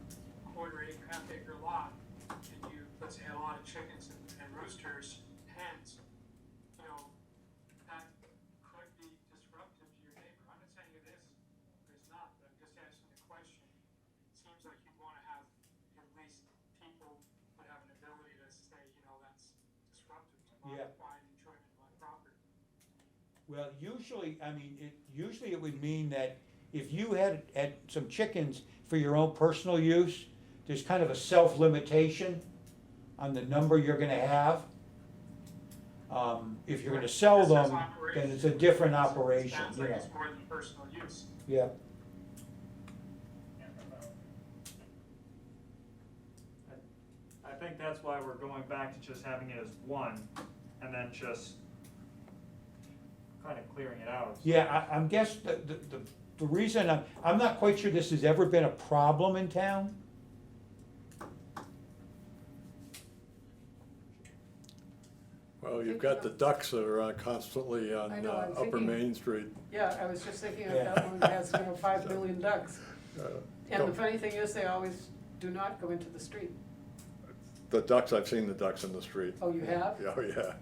quarter acre, half acre lot, and you, let's say, had a lot of chickens and roosters, hens, you know, that could be disruptive to your neighbor. I'm not saying it is or is not, but I'm just asking the question. It seems like you'd wanna have, at least people would have an ability to say, you know, that's disruptive to my Yeah. quiet enjoyment of my property. Well, usually, I mean, usually it would mean that if you had some chickens for your own personal use, there's kind of a self-limitation on the number you're gonna have. If you're gonna sell This says them, then operation. it's a different It operation, sounds you like know, it's more than personal use. yeah. I think that's why we're going back to just having it as one, and then just kind of clearing it out. Yeah, I'm guess the reason, I'm not quite sure this has ever been a problem in town. Well, you've got the ducks that are constantly on I know, I'm Upper thinking- Main Street. Yeah, I was just thinking of Yeah. that one that has, 5 million ducks. Uh, And the funny thing is, they always do not go into the street. The ducks, I've seen the ducks in the street. Oh, you have? Oh, yeah.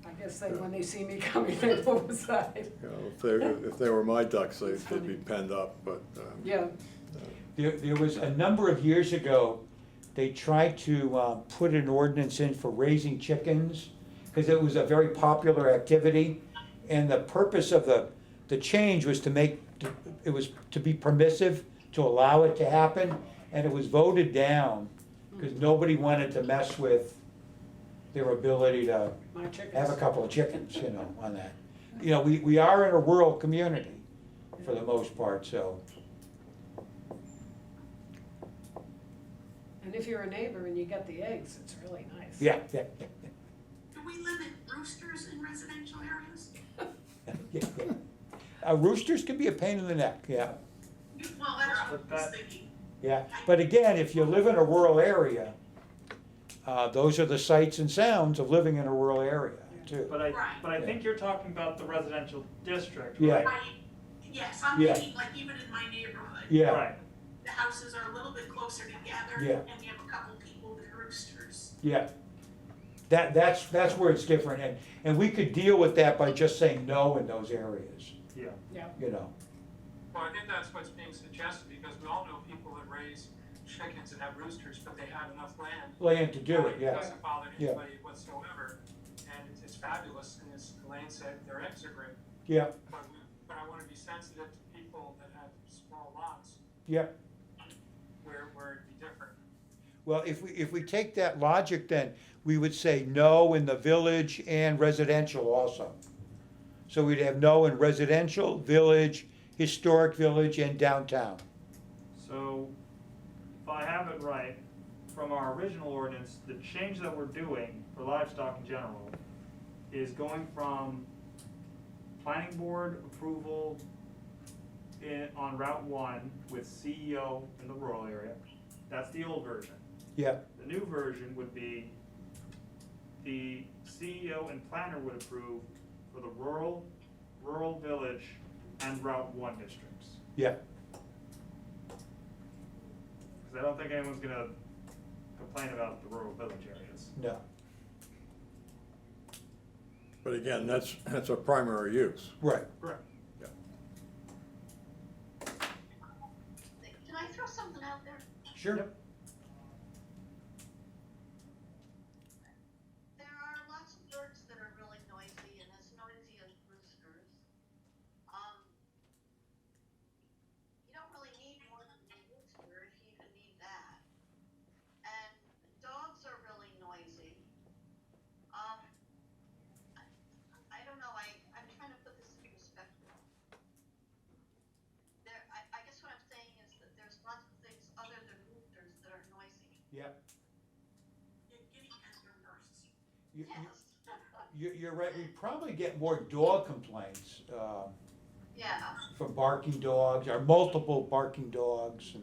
I guess they, when they see me coming, they move aside. You know, if they were my ducks, they'd be penned up, but, Yeah, There was a number of years ago, they tried to put an ordinance in for raising chickens, because it was a very popular activity. And the purpose of the change was to be permissive, to allow it to happen. And it was voted down, because nobody wanted to mess with their ability to my chickens. have a couple of chickens, you know, on that. You know, we are in a rural community for the most part, so. And if you're a neighbor and you get the eggs, it's really nice. Yeah. Do we limit roosters in residential areas? Roosters can be a pain in the neck, yeah, Well, that's what I But was that- thinking. yeah. But again, if you live in a rural area, those are the sights and sounds of living in a rural area, too. But Right. I think you're talking about the residential district, Yeah. right? Right, yes, I'm Yeah. thinking, like, even in my neighborhood, Yeah, Right, the houses are a little bit closer together, Yeah. and we have a couple people with roosters. yeah. That's where it's different, and we could deal with that by just saying no in those areas, yeah. Yeah, you know. Well, I think that's what's being suggested, because we all know people that raise chickens and have roosters, but they have enough land. Land to do it, It yeah, doesn't bother Yeah. anybody whatsoever, and it's fabulous, and as Elaine said, their eggs are great. yeah, But I wanna be sensitive to people that have small lots, yeah. where it'd be different. Well, if we take that logic, then we would say no in the village and residential also. So we'd have no in residential, village, historic village, and downtown. So, if I have it right, from our original ordinance, the change that we're doing for livestock in general is going from planning board approval on Route 1 with CEO in the rural area. That's the old version. Yeah, The new version would be the CEO and planner would approve for the rural, village, and Route 1 districts. yeah, Because I don't think anyone's gonna complain about the rural village areas. no, but again, that's a primary use. right. Correct. Yeah. Can I throw something out there? Sure. There are lots of birds that are really noisy and as noisy as roosters. You don't really need more than a rooster if you even need that. And dogs are really noisy. I don't know, I'm trying to put this in perspective. I guess what I'm saying is that there's lots of things other than roosters that are noisy. Yeah, Guinea hens are worse. you, Yes. you're right, we probably get more dog complaints, Yeah. from barking dogs, or multiple barking dogs.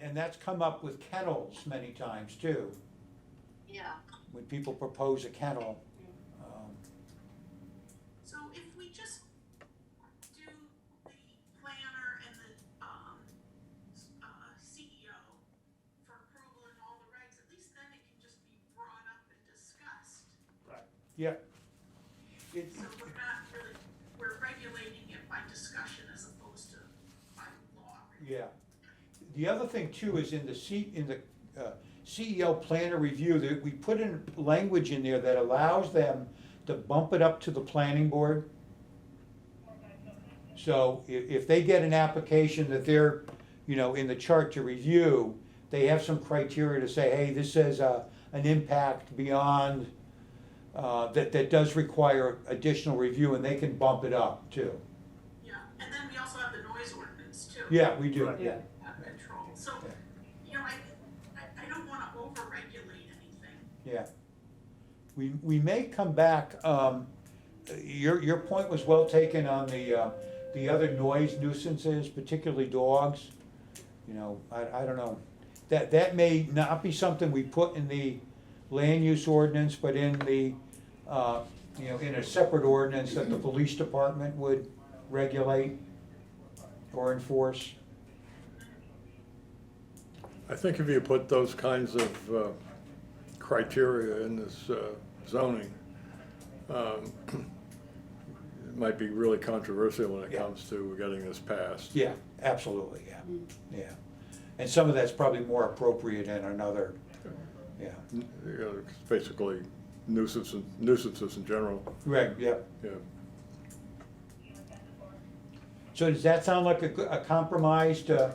And that's come up with kennels many times too, Yeah. when people propose a kennel. So Yeah. It- So we're not really, we're regulating it by discussion as opposed to by law. Yeah. The other thing too is in the CEO planner review, that we put in language in there that allows them to bump it up to the planning board. So if they get an application that they're, in the chart to review, they have some criteria to say, hey, this is an impact beyond, that does require additional review, and they can bump it up too. Yeah, and then we also have the noise ordinance too. Yeah, we do, Right. yeah. Control, so, Yeah. I don't wanna over-regulate anything. Yeah. We may come back, your point was well taken on the other noise nuisances, particularly dogs. I don't know. That may not be something we put in the land use ordinance, but in the, in a separate ordinance that the police department would regulate or enforce. I think if you put those kinds of criteria in this zoning, it might be really controversial when it Yeah. comes to getting this passed. Yeah, absolutely, yeah, yeah. And some of that's probably more appropriate in another, yeah. It's basically nuisances in general, Right, yeah. yeah. So does that sound like a compromise to,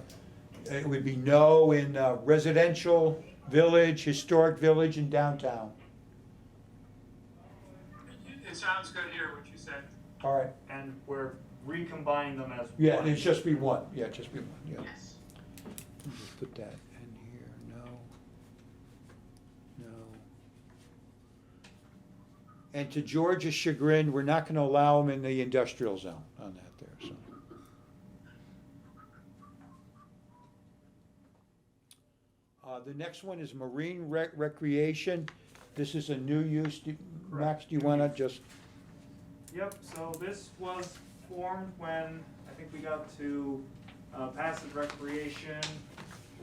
it would be no in residential village, historic village, and downtown? It sounds good here, what you said. All right, And we're recombining them as yeah, one. it's just be one, yeah, just be one, yeah. Yes. Just put that in here, no. And to George's chagrin, we're not gonna allow them in the industrial zone on that there, so. The next one is marine recreation. This is a new use. Max, do you wanna just, Yep, so this was formed when I think we got to passive recreation,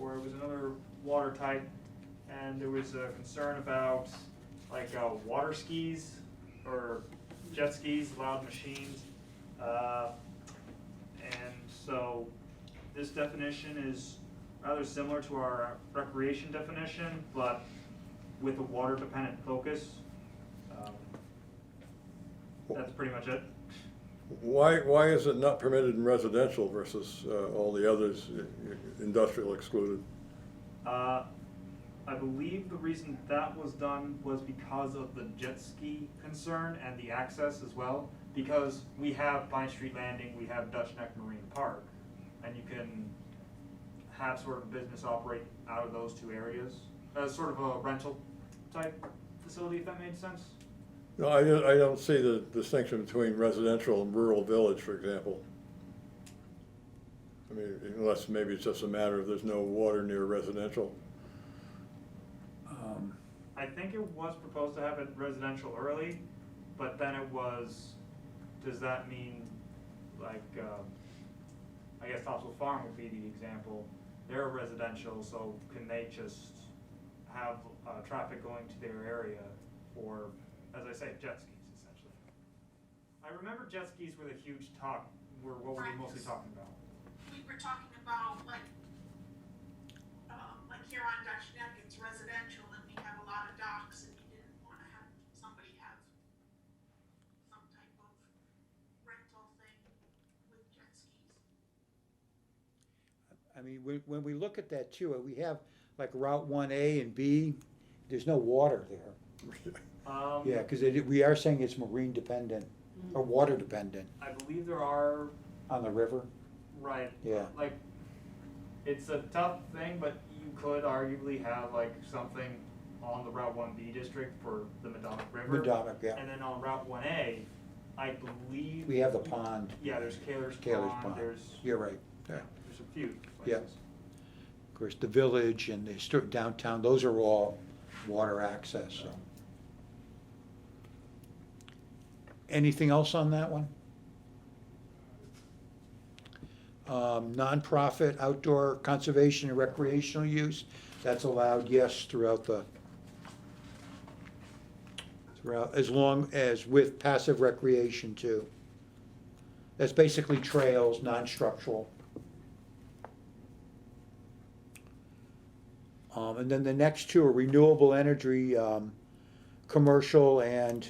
or it was another water type, and there was a concern about like water skis or jet skis, loud machines. And so this definition is rather similar to our recreation definition, but with a water dependent focus. That's pretty much it. Why is it not permitted in residential versus all the others, industrial excluded? I believe the reason that was done was because of the jet ski concern and the access as well. Because we have Pine Street Landing, we have Dutch Neck Marine Park, and you can have sort of a business operate out of those two areas as sort of a rental type facility, if that made sense. No, I don't see the distinction between residential and rural village, for example. I mean, unless maybe it's just a matter of there's no water near residential. I think it was proposed to have it residential early, but then it was, does that mean, like, I guess Topsail Farm would be the example. They're residential, so can they just have traffic going to their area for, as I say, jet skis essentially? I remember jet skis were the huge talk, were what we were mostly talking about. We were talking about like here on Dutch Neck, it's residential and we have a lot of docks and you didn't wanna have somebody have some type of rental thing with jet skis. I mean, when we look at that too, we have like Route 1A and B, there's no water there. Yeah, because we are saying it's marine dependent, or water dependent I believe there are, on the river. right. Yeah. Like, it's a tough thing, but you could arguably have like something on the Route 1B district for the Madomic River. Madomic, yeah. And then on Route 1A, I believe. We have the pond. Yeah, there's Kaler's Kaler's Pond, there's, You're right, yeah. there's a few Yeah. places. Of course, the village and the downtown, those are all water access, so. Anything else on that one? Nonprofit outdoor conservation and recreational use, that's allowed, yes, throughout the throughout, as long as with passive recreation too. That's basically trails, non-structural. And then the next two are renewable energy, commercial and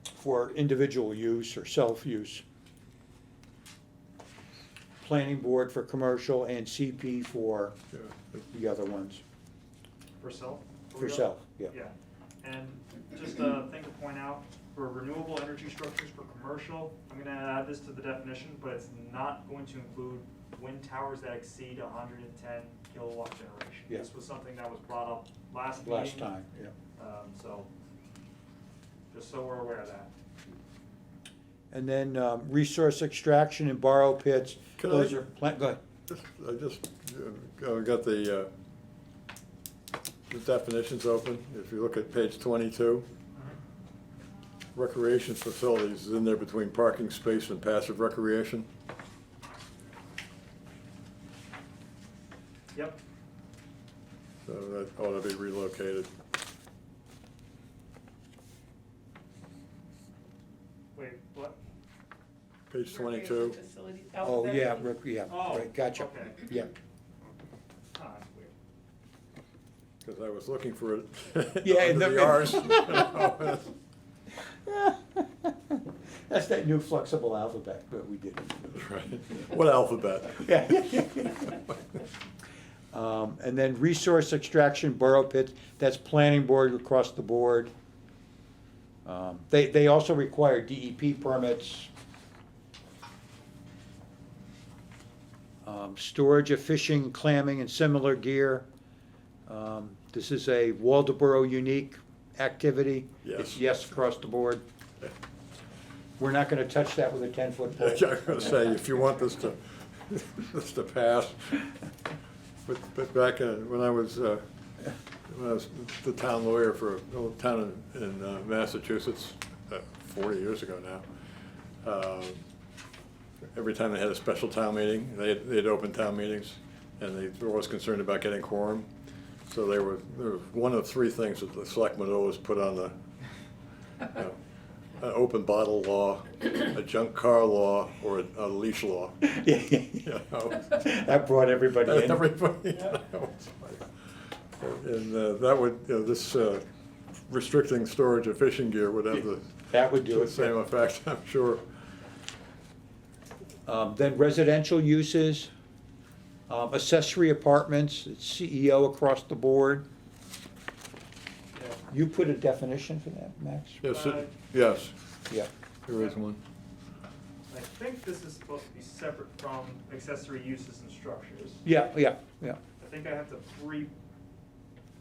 for individual use or self-use. Planning board for commercial and CP for Yeah. the other ones, For self? for self, yeah. Yeah, and just a thing to point out, for renewable energy structures for commercial, I'm gonna add this to the definition, but it's not going to include wind towers that exceed 110 kilowatt generation. Yeah. This was something that was brought up last meeting. Last time, yeah. So, just so we're aware of that. And then resource extraction and borrow pits, Can those I- are, go ahead. I just got the definitions open. If you look at page 22, recreation facilities is in there between parking space and passive recreation. Yep, So that ought to be relocated. wait, what? Page Recreation 22. facilities, Oh, yeah, alphabetically. yeah, Oh, right, gotcha, okay. yeah. Ah, that's weird. Because I was looking for it Yeah, under and the R's. That's that new flexible alphabet that we did. Right. What alphabet? Yeah. And then resource extraction, borrow pits, that's planning board across the board. They also require DEP permits. Storage of fishing, clamming, and similar gear. This is a Waldoboro unique activity. Yes. It's yes across the board. We're not gonna touch that with a 10-foot pole. I was gonna say, if you want this to pass, but back when I was the town lawyer for a little town in Massachusetts, 40 years ago now, every time they had a special town meeting, they'd open town meetings, and they were always concerned about getting quorum. So there was one of three things that the selectmen always put on the, an open bottle law, a junk car law, or a leash law. Yeah, You know? that brought everybody in. Everybody, you know, and that would, this restricting storage of fishing gear would have That would do the it. same effect, I'm sure. Then residential uses, accessory apartments, it's CEO across the board. You put a definition for that, Max? Yes, yes, Yeah. there is one. I think this is supposed to be separate from accessory uses and structures. Yeah, yeah, yeah. I think I have to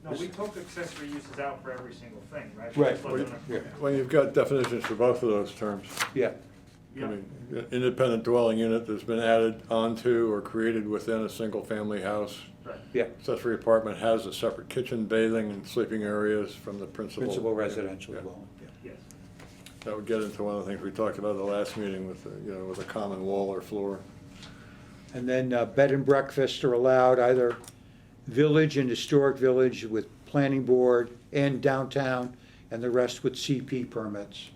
no, we took accessory uses out for every single thing, right? Right. Just looking at- Yeah. Well, you've got definitions for both of those terms. Yeah, I Yeah. mean, independent dwelling unit that's been added onto or created within a single-family house. Right. yeah. Accessory apartment has a separate kitchen, bathing, and sleeping areas from the principal. Principal residential Yeah. dwelling, yeah. Yes. That would get into one of the things we talked about at the last meeting with, with a common wall or floor. And then bed and breakfast are allowed either village and historic village with planning board and downtown, and the rest with CP permits.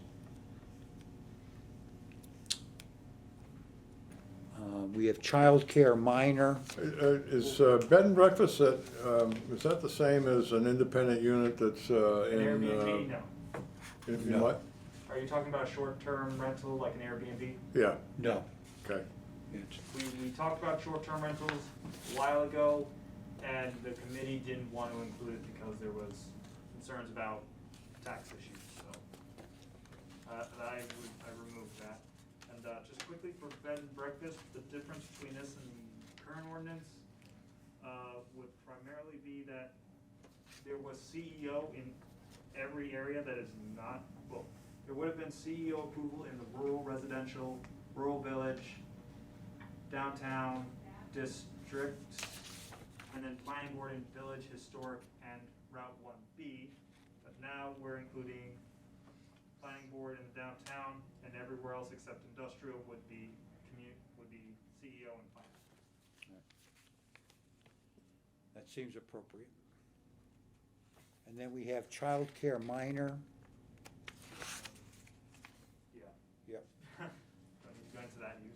We have childcare minor. Is bed and breakfast, is that the same as an independent unit that's An in? Airbnb, no. In No. what? Are you talking about a short-term rental like an Airbnb? Yeah, No. okay. It's- We talked about short-term rentals a while ago, and the committee didn't want to include it because there was concerns about tax issues, so I removed that. And just quickly for bed and breakfast, the difference between this and the current ordinance would primarily be that there was CEO in every area that is not, well, there would have been CEO approval in the rural residential, rural village, downtown district, and then planning board in village, historic, and Route 1B. But now we're including planning board in downtown, and everywhere else except industrial would be CEO and planning. That seems appropriate. And then we have childcare minor. Yeah. Yep. Don't need to go into that use,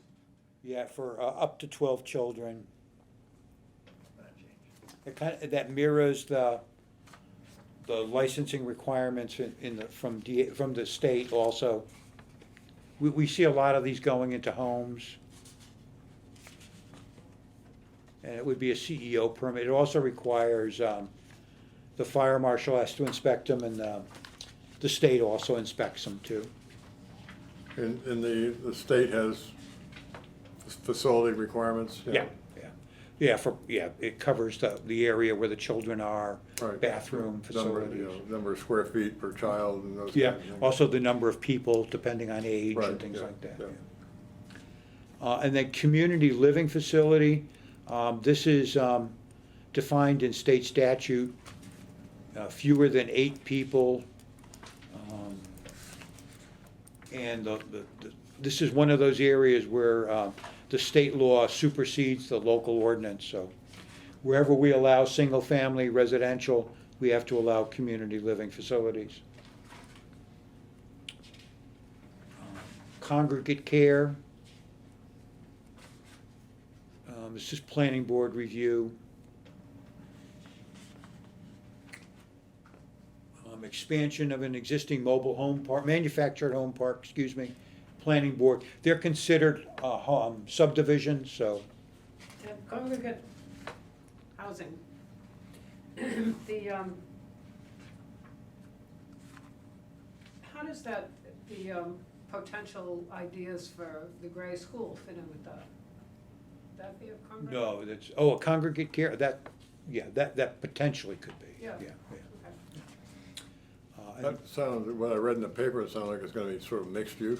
Yeah, for up to 12 children. that change. That mirrors the licensing requirements from the state also. We see a lot of these going into homes. And it would be a CEO permit. It also requires, the fire marshal has to inspect them, and the state also inspects them too. And the state has facility requirements? Yeah, it covers the area where the children are, Right. bathroom facilities. Number of square feet per child and those Yeah, kinds of things. also the number of people, depending on age Right, and things yeah, like that. yeah. And then community living facility, this is defined in state statute, fewer than 8 people. And this is one of those areas where the state law supersedes the local ordinance, so wherever we allow single-family residential, we have to allow community living facilities. Congregate care. This is planning board review. Expansion of an existing mobile home park, manufactured home park, excuse me, planning board. They're considered subdivisions, so. And congregate housing. How does the potential ideas for the Gray School fit in with that? That be a congregate? No, a congregate care, that potentially could be, yeah. Yeah. And, That sounded, what I read in the paper, it sounded like it's gonna be sort of mixed use.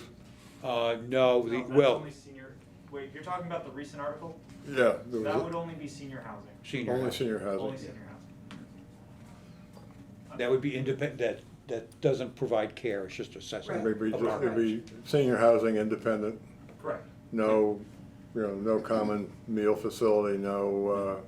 no, No, that's well, only senior, wait, you're talking about the recent article? Yeah. That would only be senior housing. senior Only housing. senior Only housing. senior housing. That would be independent, that doesn't provide care, it's just assessment. Right. It'd be senior housing, independent, Correct. no, no common meal facility, no,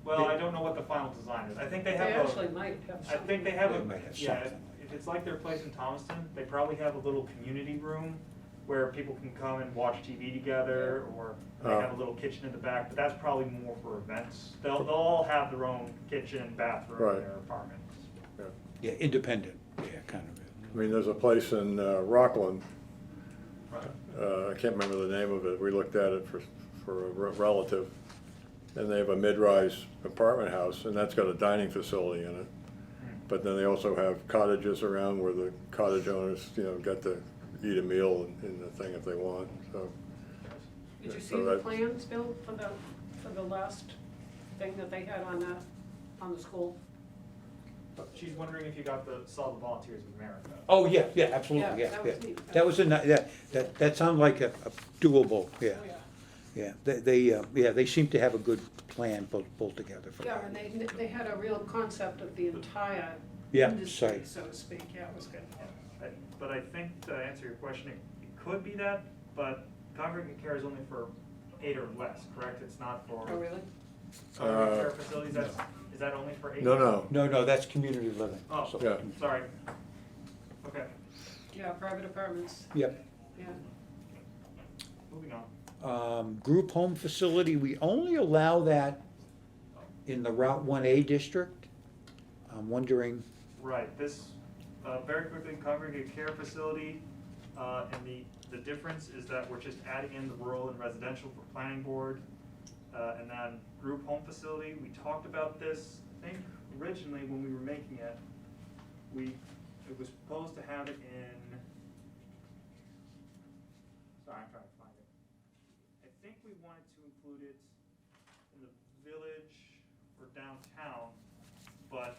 Well, I don't know what the final design is. I think they They have actually might have I something. think they have They might have yeah, something. if it's like their place in Thomaston, they probably have a little community room where people can come and watch TV together, or they Oh. have a little kitchen in the back, but that's probably more for events. They'll all have their own kitchen, bathroom Right. in their apartments. Yeah, independent, yeah, kind of. I mean, there's a place in Rockland, Right. I can't remember the name of it, we looked at it for a relative, and they have a mid-rise apartment house, and that's got a dining facility in it. But then they also have cottages around where the cottage owners, get to eat a meal in the thing if they want, so. Did you so see the that- plans, Bill, for the last thing that they had on the school? She's wondering if you saw the Volunteers of America. Oh, yeah, absolutely, Yeah, yeah, that yeah. was neat. That was that sounded like a doable, yeah. Oh, yeah. Yeah, they seem to have a good plan pulled together for Yeah, that. and they had a real concept of the entire Yeah, industry, site. so to speak, yeah, it was good. But I think to answer your question, it could be that, but congregate care is only for 8 or less, correct? It's not for Oh, really? congregate care facilities, is that only for 8? No, No, that's community living. Oh, so- Yeah. sorry. Okay, Yeah, private apartments, Yep. yeah. moving on. Group home facility, we only allow that in the Route 1A district. I'm wondering, Right, this, very quickly, congregate care facility, and the difference is that we're just adding in the rural and residential for planning board. And then group home facility, we talked about this, I think originally when we were making it, it was supposed to have it in, sorry, I'm trying to find it. I think we wanted to include it in the village or downtown, but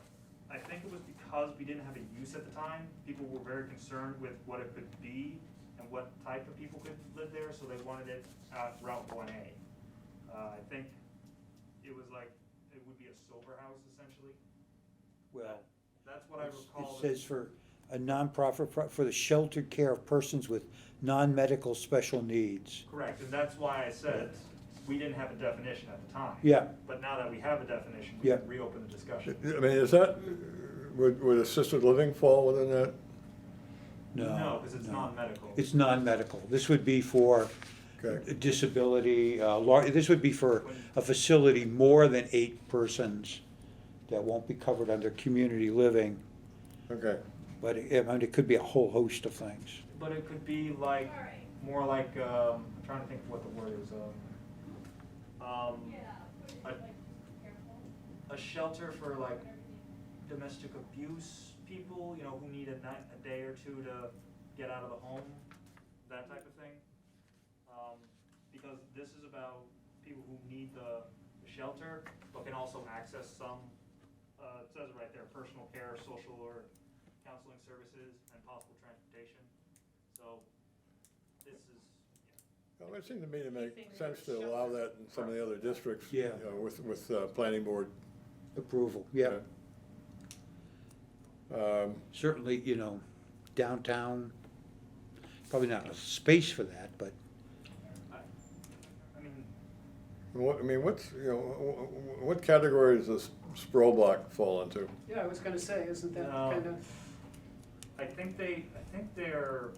I think it was because we didn't have a use at the time. People were very concerned with what it could be and what type of people could live there, so they wanted it at Route 1A. I think it was like, it would be a sober house essentially. well, That's what I recall. it says for a nonprofit, for the sheltered care of persons with non-medical special needs. Correct, and that's why I said we didn't have a definition at the time. Yeah. But now that we have a definition, we Yeah. can reopen the discussion. I mean, is that, would assisted living fall within that? No, because it's no. non-medical. It's non-medical. This would be for Okay. disability, this would be for a facility more than 8 persons that won't be covered under community living, Okay, but I mean, it could be a whole host of things. But it could be like, more like, I'm trying to think of what the word is, a shelter for like domestic abuse people, you know, who need a day or two to get out of the home, that type of thing. Because this is about people who need the shelter, but can also access some, it says it right there, personal care, social or counseling services, and possible transportation. So, this is, well, it seemed to me to make sense to allow that in some of the other districts. Yeah. You know, with planning board. Approval, yeah. Certainly, downtown, probably not a space for that, but I mean, What category does this sprawl block fall into? Yeah, I was gonna say, isn't that No. kind of, I think they're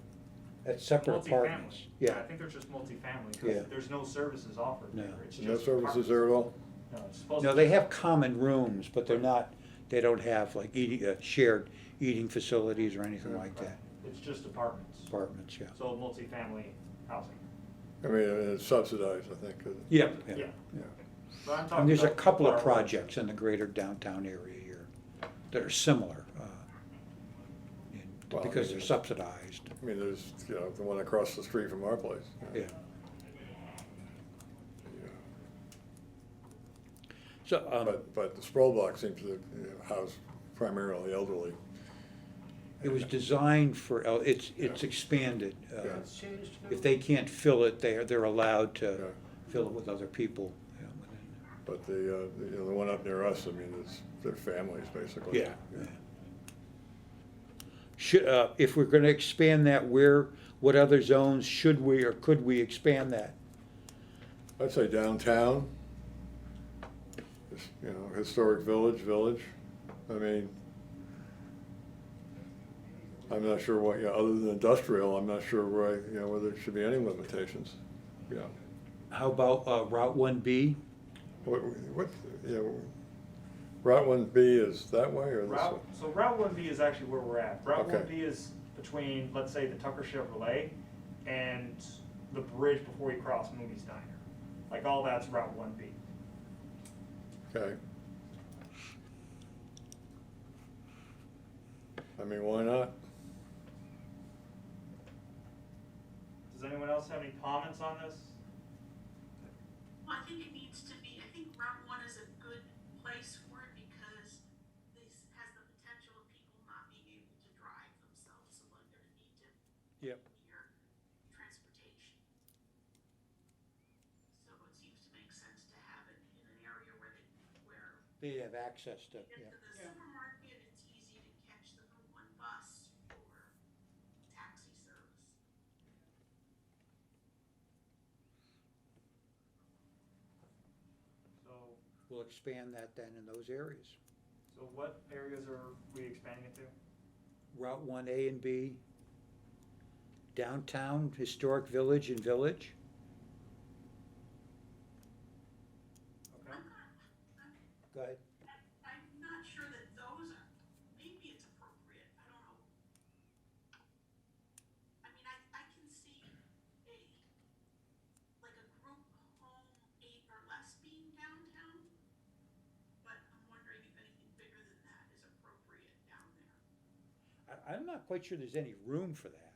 that's separate apartments. multifamily. Yeah, I think they're just multifamily, Yeah. because there's no services offered No. there. It's No just services there at all? apartments. No, it's supposed no, to. they have common rooms, but they don't have like shared eating facilities or anything like that. It's just apartments, Apartments, yeah. so multifamily housing. I mean, it's subsidized, I think. Yeah, Yeah. yeah. But I'm talking And there's a about couple of our- projects in the greater downtown area here that are similar, Well, because I mean, they're subsidized, I mean, there's, the one across the street from our place. yeah. So, But the sprawl block seems to house primarily elderly. it was designed for, it's expanded. Yeah. it's changed now? If they can't fill it, they're allowed Yeah. to fill it with other people. But the one up near us, I mean, they're families, basically. Yeah. If we're gonna expand that, what other zones should we or could we expand that? I'd say downtown, historic village. I mean, I'm not sure what, other than industrial, I'm not sure why, whether there should be any limitations. Yeah. How about Route 1B? What, Route 1B is that way or this way? So Route 1B is actually where we're at. Route Okay. 1B is between, let's say, the Tucker Chevrolet and the bridge before you cross Mooney's Diner. Like, all that's Route 1B. Okay. I mean, why not? Does anyone else have any comments on this? Well, I think it needs to be, I think Route 1 is a good place for it because this has the potential of people not being able to drive themselves, so they're gonna need to Yep. near transportation. So it seems to make sense to have it in an area where They have access to, get yeah. to the Yeah. supermarket, it's easy to catch the Route 1 bus or taxi service. So, We'll expand that then in those areas. so what areas are we expanding it to? Route 1A and B, downtown, historic village and village. Okay. Go ahead. I'm not sure that those are, maybe it's appropriate, I don't know. I mean, I can see like a group home 8 or less being downtown, but I'm wondering if anything bigger than that is appropriate down there. I'm not quite sure there's any room for that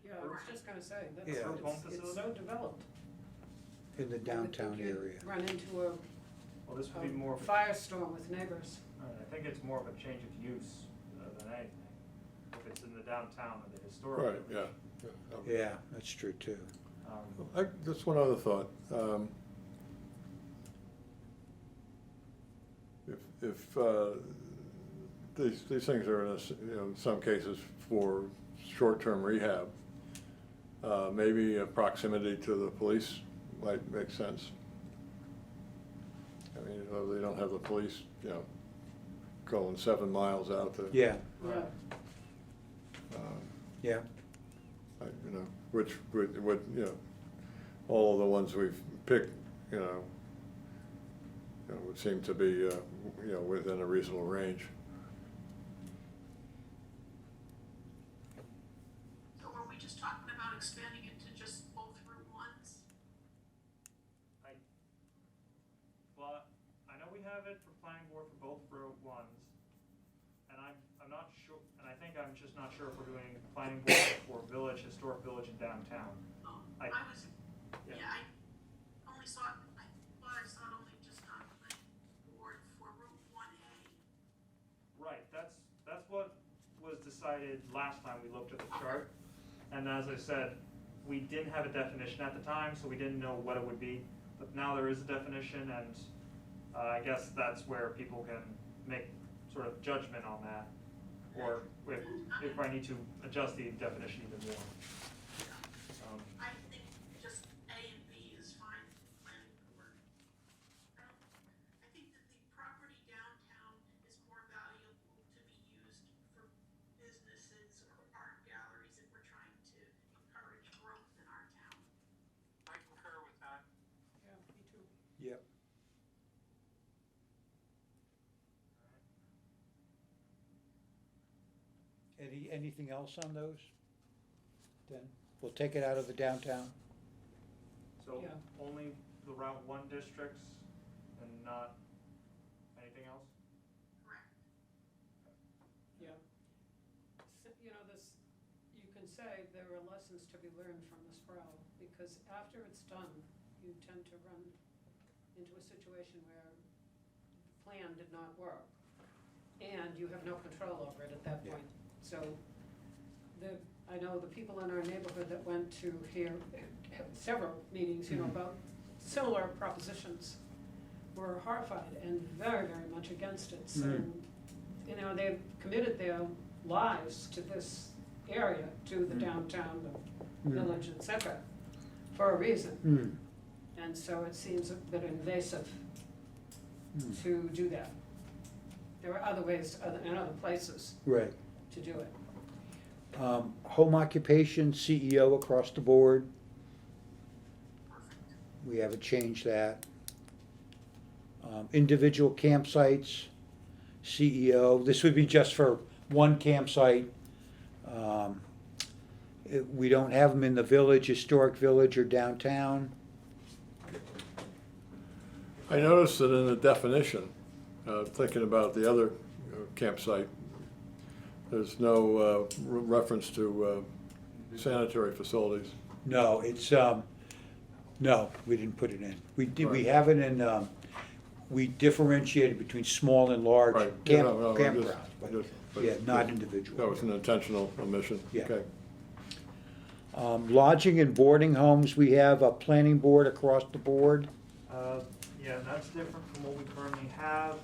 Yeah, I was just gonna say, that's, Yeah. Group home it's so facility? developed. in the I would downtown think you'd area. Run into Well, this would be a more of a, firestorm with neighbors. I think it's more of a change of use than anything. If it's in the downtown or the historic. Right, village. yeah. Yeah, that's true too. Just one other thought. If these things are in some cases for short-term rehab, maybe a proximity to the police might make sense. I mean, they don't have the police, you know, going 7 miles out to. Yeah, Yeah, yeah, You know, which would, you know, all of the ones we've picked, would seem to be, within a reasonable range. So were we just talking about expanding it to just both Route 1s? Well, I know we have it for planning board for both Route 1s, and I'm not sure, and I think I'm just not sure if we're doing planning board for village, historic village and downtown. Oh, I- I was, yeah. yeah, I only saw it, I thought I saw it only just on planning board for Route 1A. Right, that's what was decided last time we looked at the chart. And as I said, we didn't have a definition at the time, so we didn't know what it would be. But now there is a definition, and I guess that's where people can make sort of judgment on that. Or if I need to adjust the definition even more. I think just A and B is fine for planning board. I think that the property downtown is more valuable to be used for businesses or art galleries if we're trying to encourage growth in our town. I concur with that. yeah, me too. yep. Anything else on those? Then we'll take it out of the downtown. So Yeah. only the Route 1 districts and not anything else? Correct. Yeah. You know, you can say there are lessons to be learned from the sprawl, because after it's done, you tend to run into a situation where the plan did not work, and you have no control over it at that Yeah. point. So, I know the people in our neighborhood that went to hear several meetings, you know, Mhm. about similar propositions, were horrified and very, very much against it. So, Mhm. you know, they've committed their lives to this area, to the Mhm. downtown, the Mhm. village, et cetera, for a reason. Mm. And so it seems a bit invasive Mm. to do that. There are other ways, in other places, Right. to do it. Home occupation, CEO across the board. We haven't changed that. Individual campsites, CEO, this would be just for one campsite. We don't have them in the village, historic village or downtown. I noticed that in the definition, thinking about the other campsite, there's no reference to sanitary facilities. No, it's, no, we didn't put it in. We Right. have it in, we differentiated between small and large Right. Yeah, camp, no, campgrounds, but, but- yeah, not individual. That was an intentional omission. Yeah. Okay. Lodging and boarding homes, we have a planning board across the board. Yeah, that's different from what we currently have,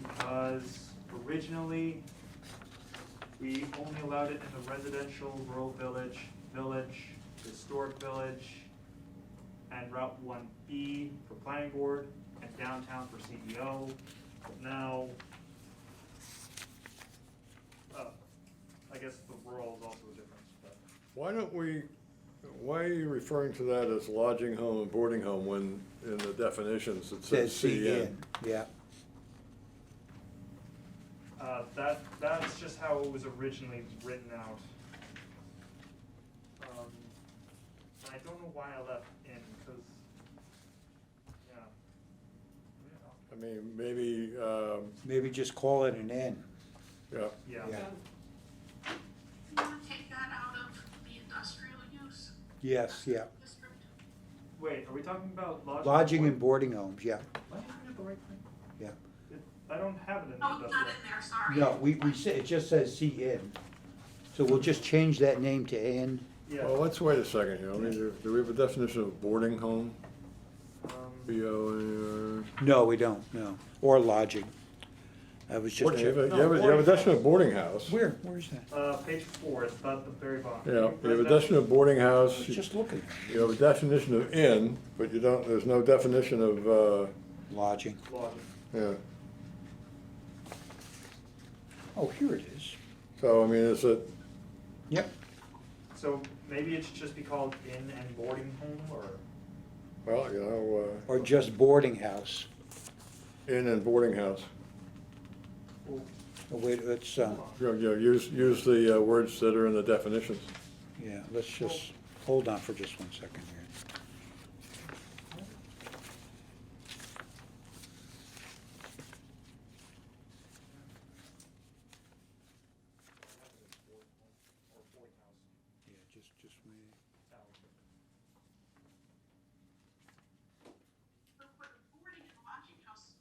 because originally, we only allowed it in the residential, rural village, historic village, and Route 1B for planning board, and downtown for CEO. But now, I guess the rural is also a difference, but. Why are you referring to that as lodging home and boarding home when in the definitions it says CN? Yeah, That's just how it was originally written out. I don't know why I left in, because, yeah. I mean, maybe, maybe just call it an N. yeah, Yeah. Yeah. You wanna take that out of the industrial use Yes, yeah. district? Wait, are we talking about lodging? Lodging and boarding homes, yeah, Am I looking at the right thing? yeah. I don't have it in the Oh, it's not industrial. in there, sorry. No, we say, it just says CN. So we'll just change that name to N. Yeah. well, let's wait a second here. I mean, do we have a definition of boarding home? Um, B-O-A-R. No, we don't, no. Or lodging. I was just. You have a No, definition of boarding house. Where's that? Page 4, it's about the very bottom. Yeah, you have a definition of boarding I house. was just looking. You have a definition of inn, but you don't, there's no definition of, lodging. lodging. Yeah. Oh, here it is. So, I mean, is it, Yep. So maybe it should just be called inn and boarding home, or, well, you know, Or just boarding house. inn and boarding house. Oh, wait, let's, Use the words that are in the definitions. yeah, let's just, hold on for just 1 second here. or boarding house. Yeah, just wait. But for the boarding and lodging house,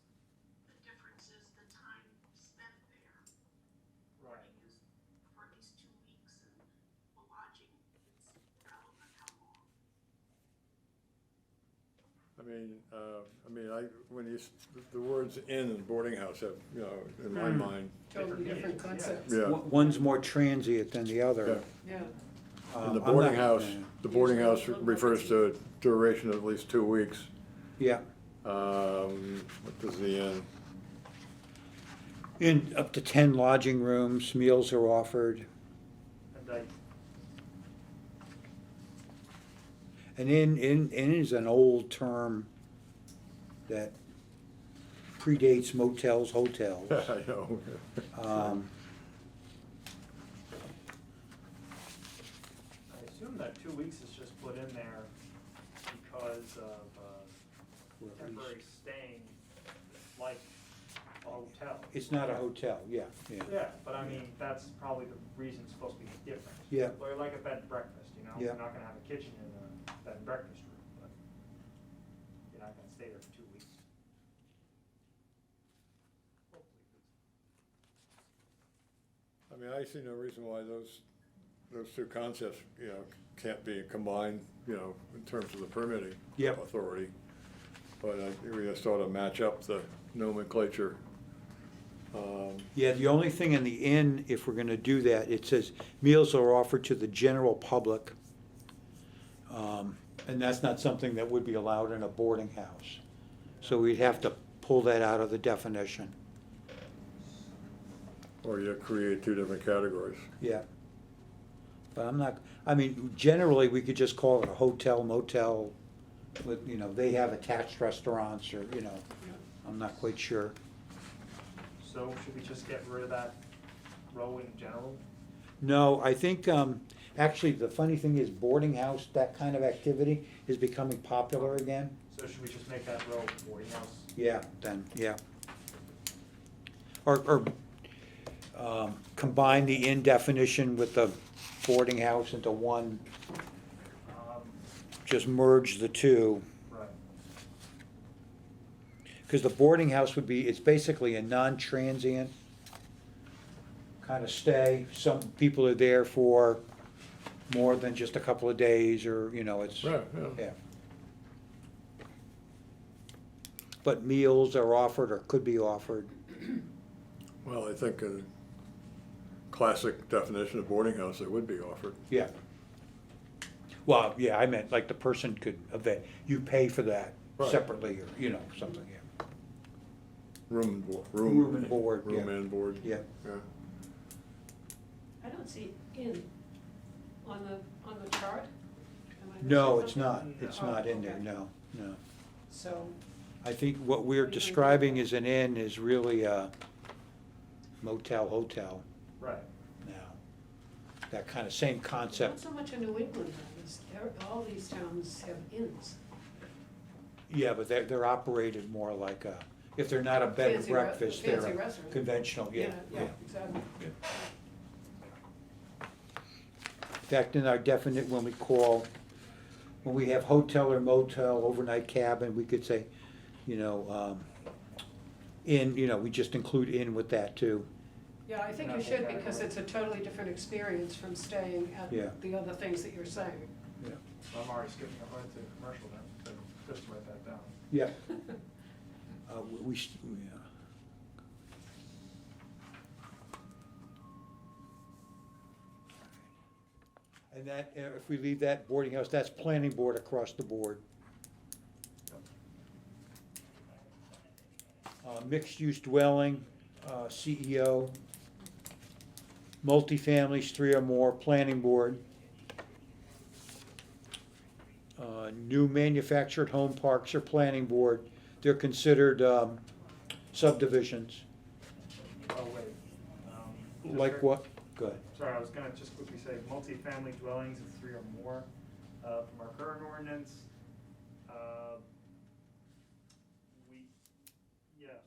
the difference is the time spent there. Right. Boarding is for at least 2 weeks, and the lodging, it's relevant how long. When the words inn and boarding house have, you know, in my Hmm. mind, Totally different meanings, yeah. concepts. yeah. One's more transient than the Yeah. other. Yeah, And the I'm boarding not- house, the boarding Usually house a little refers to a duration of at least 2 weeks. Yeah, What does the inn? in up to 10 lodging rooms, meals are offered. And I, An inn is an old term that predates motels, hotels. I know. Um, I assume that 2 weeks is just put in there because of Well, at temporary least- staying, like a hotel. It's not a hotel, yeah. Yeah, but I mean, that's probably the reason it's supposed to be different. Yeah. Or like a bed and breakfast, you know? Yeah. You're not gonna have a kitchen in a bed and breakfast room, but you're not gonna stay there for 2 weeks. I mean, I see no reason why those two concepts, you know, can't be combined, you know, in terms of the permitting Yep. authority. But we just ought to match up the nomenclature. Yeah, the only thing in the inn, if we're gonna do that, it says meals are offered to the general public. And that's not something that would be allowed in a boarding house. So we'd have to pull that out of the definition. Or you create two different categories. Yeah. But I'm not, I mean, generally, we could just call it a hotel, motel, with, you know, they have attached restaurants or, you know, I'm not quite sure. So should we just get rid of that row in general? No, I think, actually, the funny thing is boarding house, that kind of activity is becoming popular again. So should we just make that row boarding house? Yeah, then, yeah. Or combine the inn definition with the boarding house into one, just merge the two. Right. Because the boarding house would be, it's basically a non-transient kind of stay. Some people are there for more than just a couple of days, or, you know, it's, Right, yeah. yeah. But meals are offered or could be offered. Well, I think a classic definition of boarding house, it would be offered. Yeah. Well, yeah, I meant like the person could, you pay for that Right. separately, or, you know, something, yeah. Room and board. Room and board, yeah. Room and board. Yeah. Yeah. I don't see inn on the chart. Am I No, missing it's something? not, it's Oh, not in there, okay. no. So, I think what we're describing as an inn is really a motel, hotel Right. now. That kind of same not concept. so much in New England, though, is all these towns have inns. Yeah, but they're operated more like a, if they're not a bed and Fancy re- breakfast, they're fancy a restaurant. conventional, yeah. Yeah, exactly. In fact, in our definite, when we have hotel or motel, overnight cabin, we could say, you know, inn, you know, we just include inn with that too. Yeah, I think you should, because it's a totally different experience from staying Yeah. at the other things that you're saying. Yeah. So I'm already skipping ahead to commercial then, so just write that down. Yeah. Yeah. And that, if we leave that boarding house, that's planning board across the board. Mixed-use dwelling, CEO. Multifamilies, 3 or more, planning board. New manufactured home parks or planning board, they're considered subdivisions. Oh, wait. Just Like what? Go ahead. Sorry, I was gonna just quickly say, multifamily dwellings is 3 or more, from our current ordinance.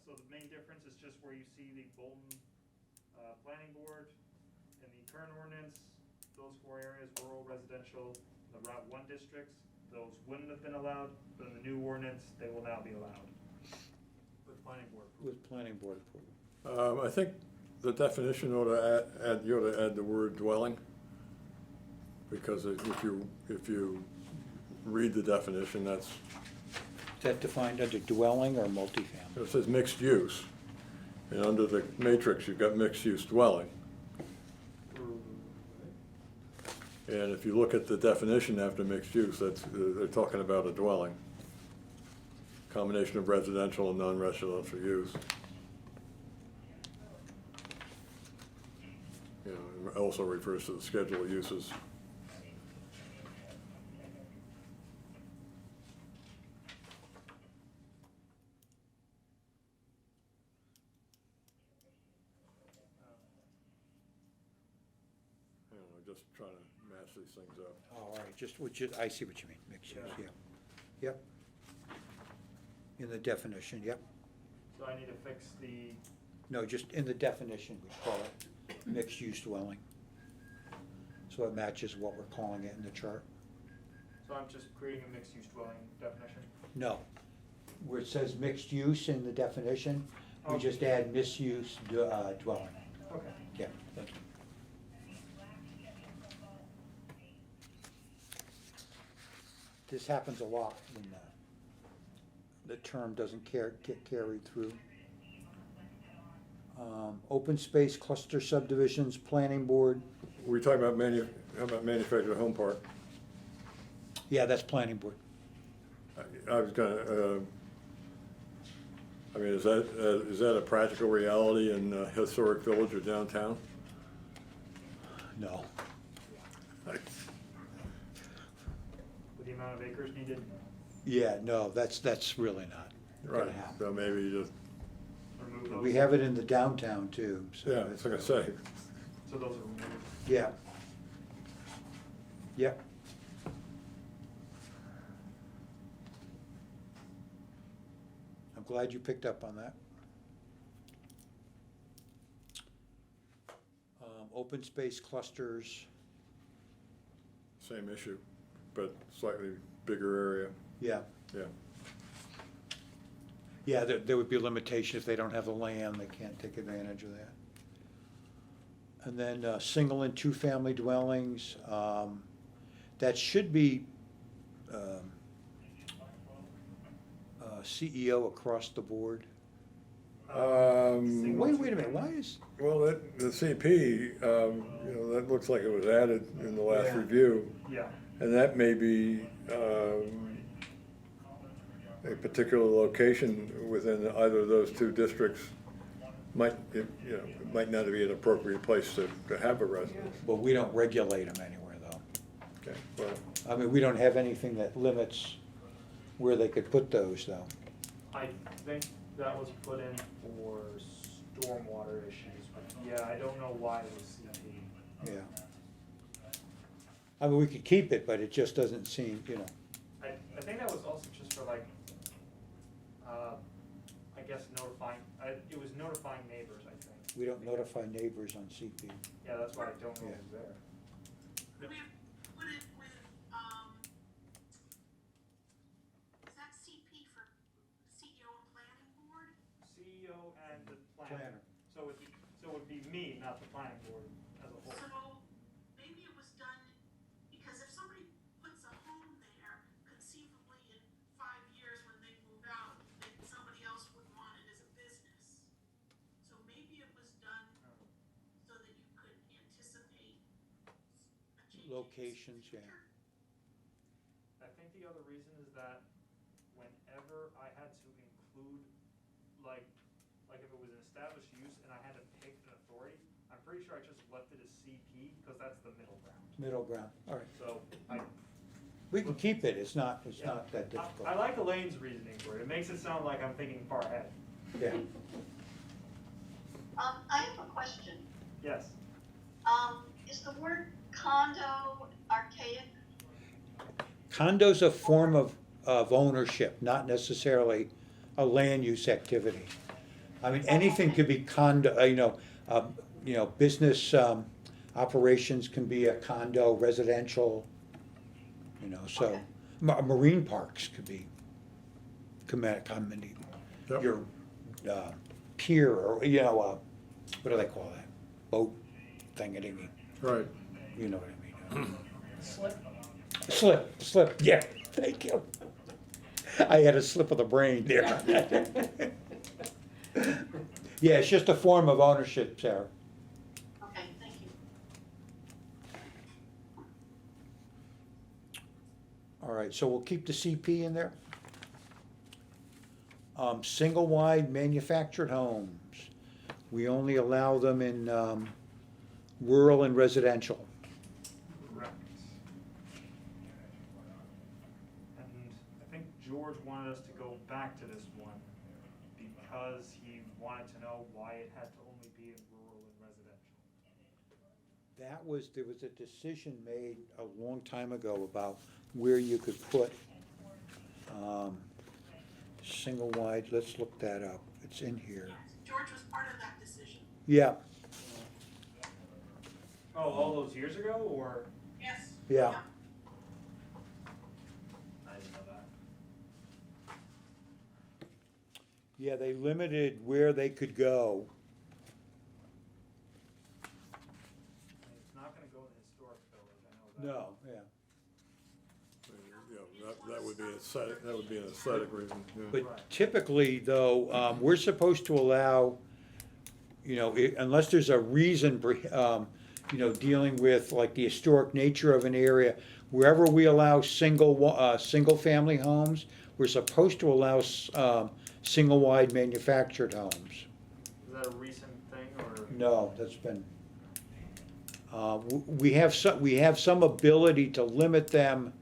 So the main difference is just where you see the Bolton, planning board. In the current ordinance, those 4 areas, rural, residential, the Route 1 districts, those wouldn't have been allowed, but in the new ordinance, they will now be allowed. With planning board approval. With planning board approval. I think the definition ought to add, you ought to add the word dwelling. Because if you read the definition, that's, Is that defined under dwelling or multifamily? it says mixed use. And under the matrix, you've got mixed use dwelling. And if you look at the definition after mixed use, they're talking about a dwelling. Combination of residential and non-residential use. You know, it also refers to the schedule of uses. Just trying to match these things up. Oh, all right, I see what you mean, mixed use, yeah. Yep. In the definition, yep. So I need to fix the, No, just in the definition, we call it mixed-use dwelling. So it matches what we're calling it in the chart. so I'm just creating a mixed-use dwelling definition. No, where it says mixed use in the definition, we Okay. just add misuse dwelling. Okay. Yeah, thank you. This happens a lot when the term doesn't get carried through. Open space cluster subdivisions, planning board, We talking about how about manufactured home park? yeah, that's planning board. I was gonna, I mean, is that a practical reality in a historic village or downtown? No, With the amount of acres needed, yeah, no, that's really not Right, gonna happen. so maybe you just, remove those. We have it in the downtown too, so. yeah, that's what I say. So those are removed. Yeah. Yep. I'm glad you picked up on that. Open space clusters, Same issue, but slightly bigger area, yeah. yeah. Yeah, there would be a limitation if they don't have the land, they can't take advantage of that. And then, single and two-family dwellings, that should be, CEO across the board. Wait a minute, why is, Well, the CP, that looks like it was added in the last Yeah. review. Yeah, And that may be a particular location within either of those two districts might not be an appropriate place to have a residence. but we don't regulate them anywhere though. Okay, well, I mean, we don't have anything that limits where they could put those though. I think that was put in for stormwater issues, but yeah, I don't know why it was CP. Yeah. I mean, we could keep it, but it just doesn't seem, I think that was also just for like, I guess notifying, it was notifying neighbors, I think. we don't notify neighbors on CP. Yeah, that's why I don't know Yeah. who's there. We have put it with, is that CP for CEO and planning board? CEO and the planner. Planner. So it would be me, not the planning board as a whole. So maybe it was done, because if somebody puts a home there, conceivably in 5 years when they move out, then somebody else would want it as a business. So maybe it was done so that you could anticipate a change in use in the Locations, yeah. future. I think the other reason is that whenever I had to include, like, established use and I had to pick an authority, I'm pretty sure I just left it as CP, because that's the middle ground. Middle ground, all right. So, I, We can keep it, it's not that I difficult. like Elaine's reasoning for it, it makes it sound like I'm thinking far ahead. Yeah. I have a question. Yes, Is the word condo archaic? Condo's a form of ownership, not necessarily a land use activity. I mean, anything could be condo, business operations can be a condo, residential, so Okay. marine parks could be Yep. your pier, or, what do they call that? Boat thing, Right. you know what I mean? Slip. Slip, yeah, thank you. I had a slip of the brain there. Yeah, it's just a form of ownership, Sarah. Okay, thank you. All right, so we'll keep the CP in there. Single-wide manufactured homes. We only allow them in rural and residential. correct. And I think George wanted us to go back to this one, because he wanted to know why it had to only be in rural and residential. There was a decision made a long time ago about where you could put single-wide, let's look that up, it's in here. George was part of that decision. Yeah, Oh, all those years ago, or? Yes. yeah. I didn't know that. Yeah, they limited where they could go. It's not gonna go in the historic village, I know that. No, yeah. That would be aesthetic, that would be an aesthetic reason, yeah. But typically, though, we're supposed to allow, unless there's a reason, dealing with like the historic nature of an area, wherever we allow single-family homes, we're supposed to allow single-wide manufactured homes. Is that a recent thing, or? No, that's been, we have some ability to limit them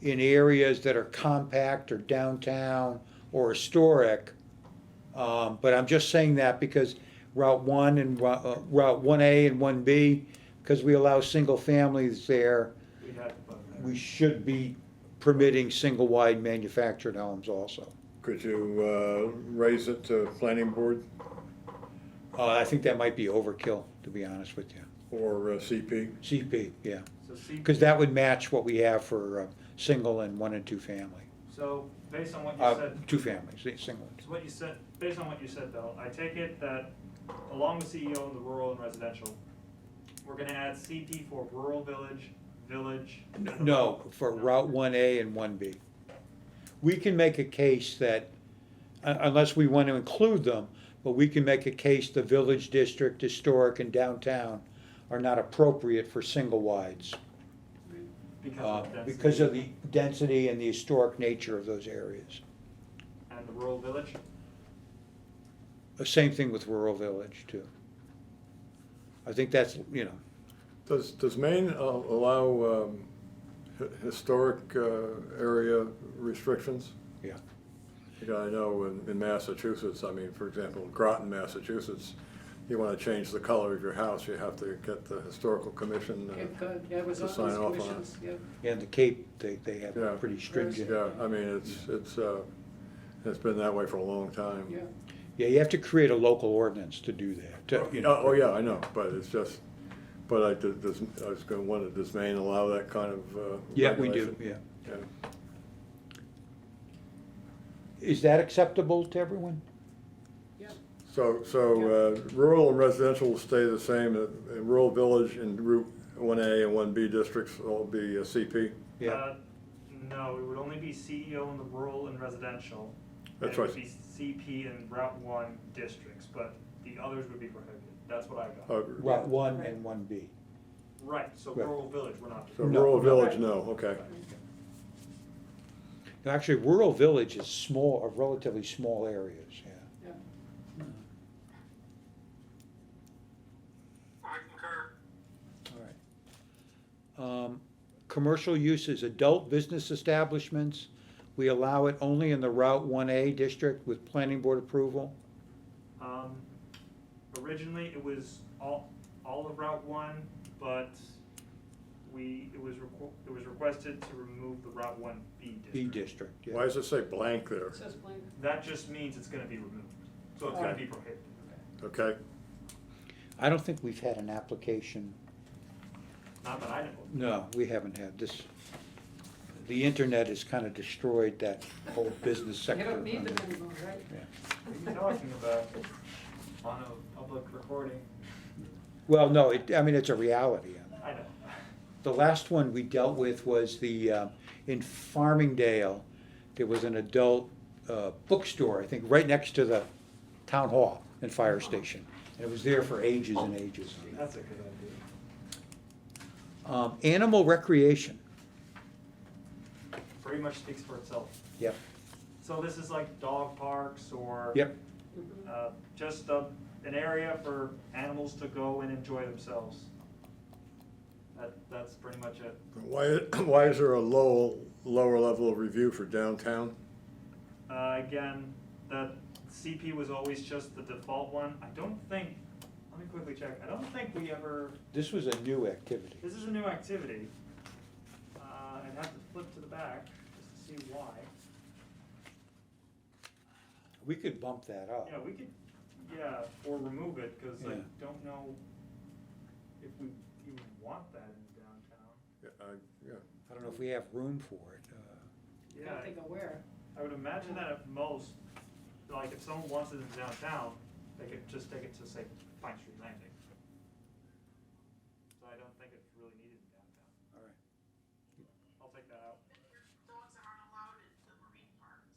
in areas that are compact or downtown or historic. But I'm just saying that because Route 1 and Route 1A and 1B, because we allow single families there, We had to put it there. we should be permitting single-wide manufactured homes also. Could you raise it to planning board I think that might be overkill, to be honest with you. or CP? CP, yeah, So see, because that would match what we have for single and 1 and 2 family. so based on what you said, 2 families, single. so what you said, based on what you said, Bill, I take it that along with CEO in the rural and residential, we're gonna add CP for rural village. No, for Route 1A and 1B. We can make a case that, unless we want to include them, but we can make a case the village district, historic, and downtown are not appropriate for single wides. Because of the density and the historic nature of those areas. And the rural village? The same thing with rural village too. I think that's, Does Maine allow historic area restrictions? yeah. I know in Massachusetts, I mean, for example, in Groton, Massachusetts, you want to change the color of your house, you have to get the historical commission. Cape Cod, yeah, it was to on sign those off on it. commissions, yeah. Yeah, and the Cape, they have Yeah. pretty stringent. Yeah, I mean, it's been that way for a long time. Yeah, Yeah, you have to create a local ordinance to do that, Oh, yeah, I know, but it's just, but I was going to wonder, does Maine allow that kind of Yeah, we do, regulation? yeah. Yeah. Is that acceptable to everyone? yeah. So rural and residential will stay the same, in rural village and Route 1A and 1B districts will be CP? Yeah, No, it would only be CEO in the rural and residential. That's and right. it would be CP in Route 1 districts, but the others would be prohibited. That's what I got. Route 1 and 1B. Right, so Right. rural village, we're not. So No, rural no. village, no, okay. No, actually, rural village is small, are relatively small areas, yeah. Yeah. Commercial uses, adult business establishments, we allow it only in the Route 1A district with planning board approval. Originally, it was all of Route 1, but it was requested to remove the Route 1B district. B district, yeah. Why does it say blank there? It says blank. That just means it's gonna be removed, so it's gonna be prohibited. Okay, I don't think we've had an application, Not that I know of. no, we haven't had this. The internet has kind of destroyed that whole business You sector. don't need them anymore, right? Yeah. What are you talking about on a public recording? Well, no, I mean, it's a reality. I know. The last one we dealt with was in Farmingdale, there was an adult bookstore, I think, right next to the town hall and fire station. And it was there for ages and ages. That's a good idea. Animal recreation, Pretty much speaks for itself. yep, So this is like dog parks or yep. just an area for animals to go and enjoy themselves. That's pretty much it. why is there a lower level of review for downtown? Again, the CP was always just the default one. I don't think, let me quickly check, I don't think we ever, This was a new activity. this is a new activity. I'd have to flip to the back just to see why. We could bump that up. Yeah, we could, yeah, or remove it, cause I Yeah. don't know if we even want that in downtown. Yeah, I don't know if we have room for it. I don't think of where. I would imagine that at most, like if someone wants it in downtown, they could just take it to, say, Pine Street Landing. So I don't think it's really needed in downtown. All right. I'll take that out. Dogs aren't allowed in the marine parks.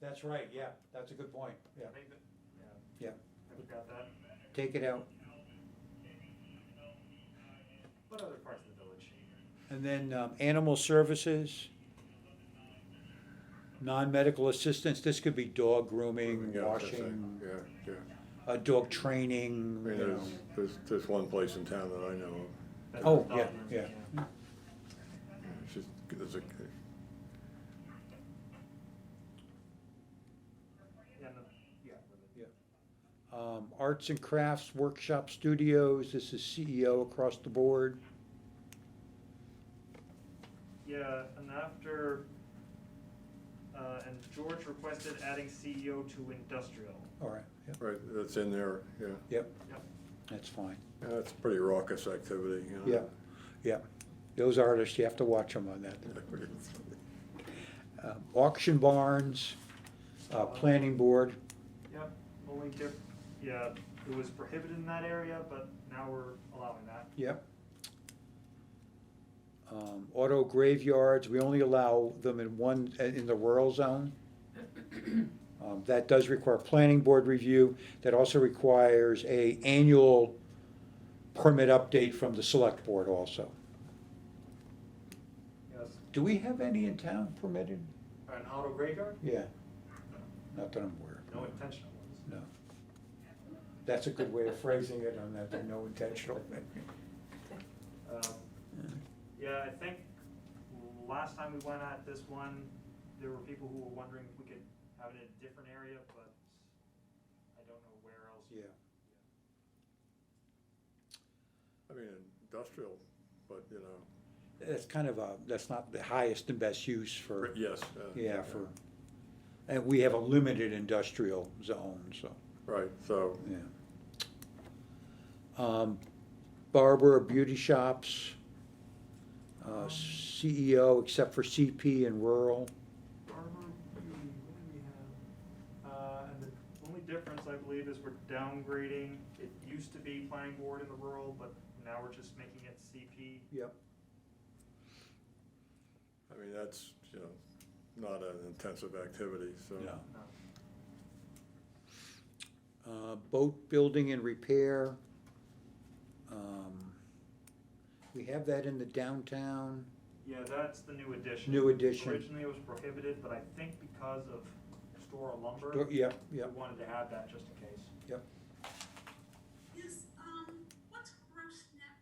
That's right, yeah, that's a good point, yeah. I think that, yeah, Yeah, I forgot that. take it out. What other parts of the village? And then animal services, non-medical assistance, this could be dog grooming, Yeah, that's it. washing, Yeah. dog training, I mean, you know. there's one place in town that I know of. That's Oh, the yeah, dog yeah. grooming, It's just, there's a, Yeah, no, yeah, with it. Arts and crafts, workshop studios, this is CEO across the board. Yeah, and after, and George requested adding CEO to industrial. All right, yep, right, that's in there, yeah. yep, Yep. that's fine. Yeah, that's a pretty raucous activity, you know. Yeah, yeah. Those artists, you have to watch them on that. Auction barns, planning board, Yep, only yeah, it was prohibited in that area, but now we're allowing that. yep. Auto graveyards, we only allow them in the rural zone. That does require planning board review. That also requires a annual permit update from the select board also. Yes. Do we have any in town permitted? An auto graveyard? Yeah, not that I'm aware of. No intentional ones. No. That's a good way of phrasing it, on that, there no intentional. Yeah, I think last time we went at this one, there were people who were wondering if we could have it in a different area, but I don't know where else. Yeah. I mean, industrial, but, you know, That's kind of that's not the highest and best use for, yes. yeah, for, and we have a limited industrial zone, so, Right, so, yeah. Barber, beauty shops, CEO except for CP and rural. Barber Beauty, what do we have? And the only difference, I believe, is we're downgrading. It used to be planning board in the rural, but now we're just making it CP. Yep. I mean, that's, you know, not an intensive activity, so. No. No. Boat building and repair. We have that in the downtown. Yeah, that's the new addition. New addition. Originally it was prohibited, but I think because of store lumber, Yep, we yep, wanted to add that just in case. yep. Is, what's gross neck,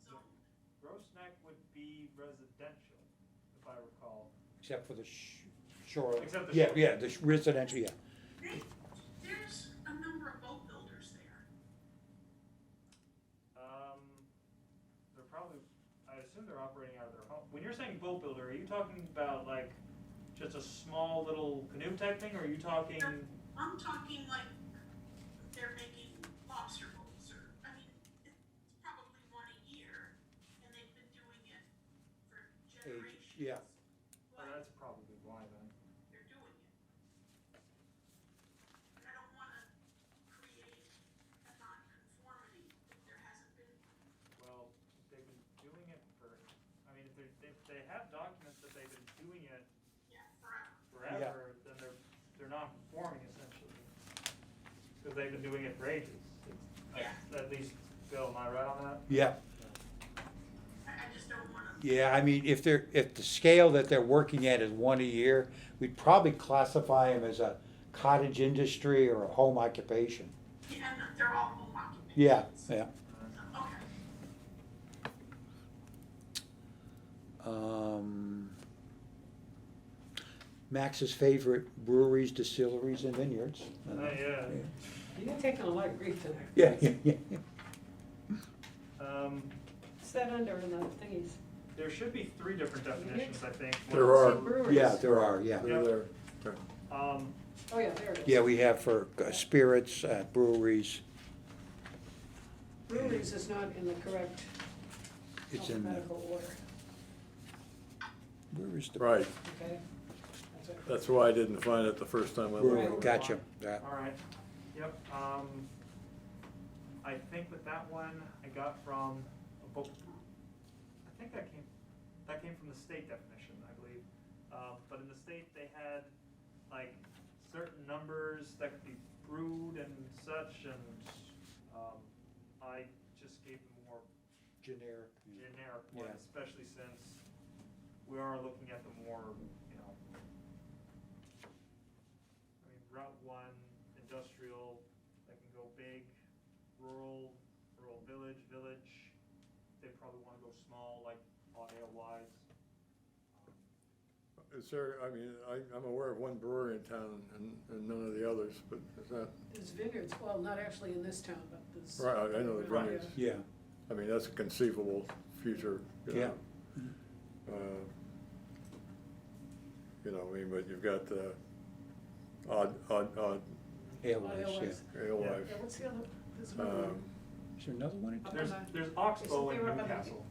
zone? residential, if I recall. Except for the shore. Except the Yeah, shore. yeah, the residential, yeah. There's a number of boat builders there. They're probably, I assume they're operating out of their home. When you're saying boat builder, are you talking about like just a small little canoe type thing, or are you talking? I'm talking like they're making lobster boats, or, I mean, it's probably one a year, and they've been doing it for generations. yeah. Oh, But that's probably why then. they're doing it. And I don't wanna create a non-conformity if there hasn't been one. Well, they've been doing it for, I mean, if they have documents that they've been doing it Yeah, forever. forever, then they're non-conforming essentially. Because they've been doing it for ages. Yeah. At least, Bill, am I right on that? Yeah, I just don't wanna. yeah, I mean, if the scale that they're working at is one a year, we'd probably classify them as a cottage industry or a home occupation. Yeah, and they're all home occupations. Yeah, yeah. Okay. Max's favorite breweries, distilleries, and vineyards. Yeah. You're taking a lot of grief tonight. Yeah, yeah, yeah. What's that under in the thingies? There should be 3 different definitions, I think. There are. Breweries. Yeah, there are, yeah. They're there. Okay. Oh, yeah, there it is. Yeah, we have for spirits, breweries, Breweries is not in the correct it's in the, alphabetical order, where is the? Right, okay? That's it. that's why I didn't find it the first time I Brewery, looked. Right. gotcha, yeah. All right, yep, I think with that one, I got from a book, I think that came from the state definition, I believe. But in the state, they had like certain numbers that could be brewed and such, and, I just gave them more Generic. generic one, Yeah. especially since we are looking at the more, you know, I mean, Route 1, industrial, that can go big, rural village, they probably wanna go small, like audio-wise. Is there, I mean, I'm aware of one brewery in town and none of the others, but is that, There's vineyards, well, not actually in this town, but there's. right, I know the Right. vineyards. Yeah, I mean, that's a conceivable future, you know. yeah. You know, I mean, but you've got odd Alewives, Alewives. yeah. alewives. Yeah, what's the other, there's another one. Is there another one in town? There's Oxbow Isn't and there a- Newcastle.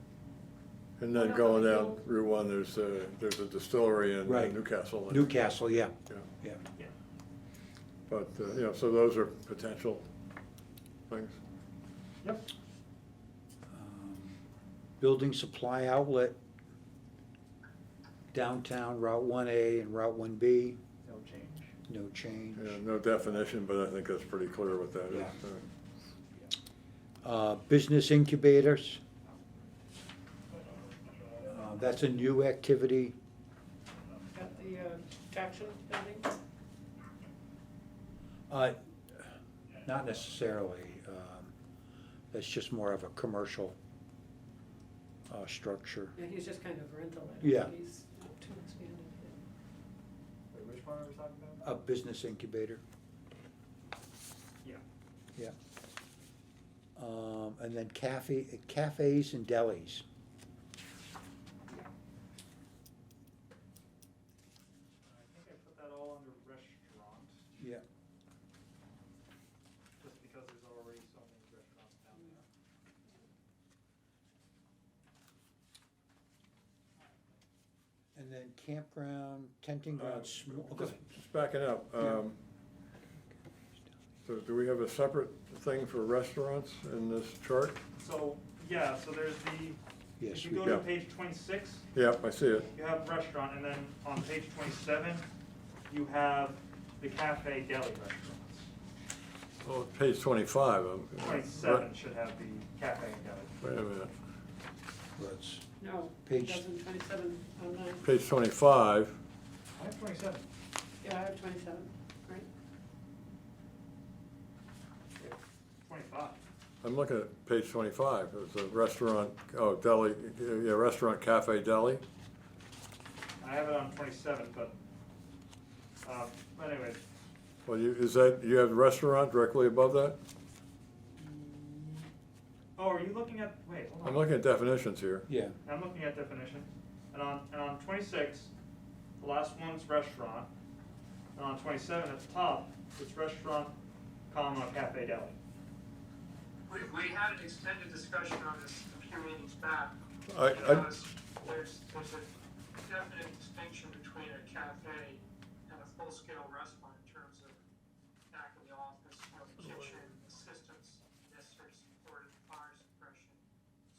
And then What going about down the Route 1, there's a distillery in Right. Newcastle. Newcastle, yeah, Yeah, yeah. Yeah. but, you know, so those are potential things. Yep. Building supply outlet, downtown Route 1A and Route 1B, No change. no change. Yeah, no definition, but I think that's pretty clear what that is. Yeah. Business incubators. That's a new activity. Got the Jackson building, Not necessarily. That's just more of a commercial structure. yeah, he's just kind of rental it. Yeah. He's not too expanded. Wait, which one are we talking about? A business incubator, Yeah. yeah. And then cafes and delis. I think I put that all under restaurant, Yeah. just because there's already so many restaurants down there. And then campground, tenting ground, Just backing up, so do we have a separate thing for restaurants in this chart? So, yeah, so there's the, Yes, if you we go do. to page 26, Yep, I see it. you have restaurant, and then on page 27, you have the cafe deli restaurants. Oh, page 25. 27 should have the cafe and deli. Wait a minute. Let's, No, Page- 2027 on mine. Page 25, I have 27. Yeah, I have 27, right? 25. I'm looking at page 25, it's a restaurant, oh, deli, yeah, restaurant, cafe, deli. I have it on 27, but, anyway, Well, you have the restaurant directly above that? oh, are you looking at, wait, hold on. I'm looking at definitions here. Yeah. I'm looking at definition, and on 26, the last one's restaurant, and on 27 at the top, it's restaurant, comma, cafe, deli. We had an extended discussion on this a few meetings back. I- Because there's a definite distinction between a cafe and a full-scale restaurant in terms of back in the office, the kitchen, assistance, necessary support, and fire suppression.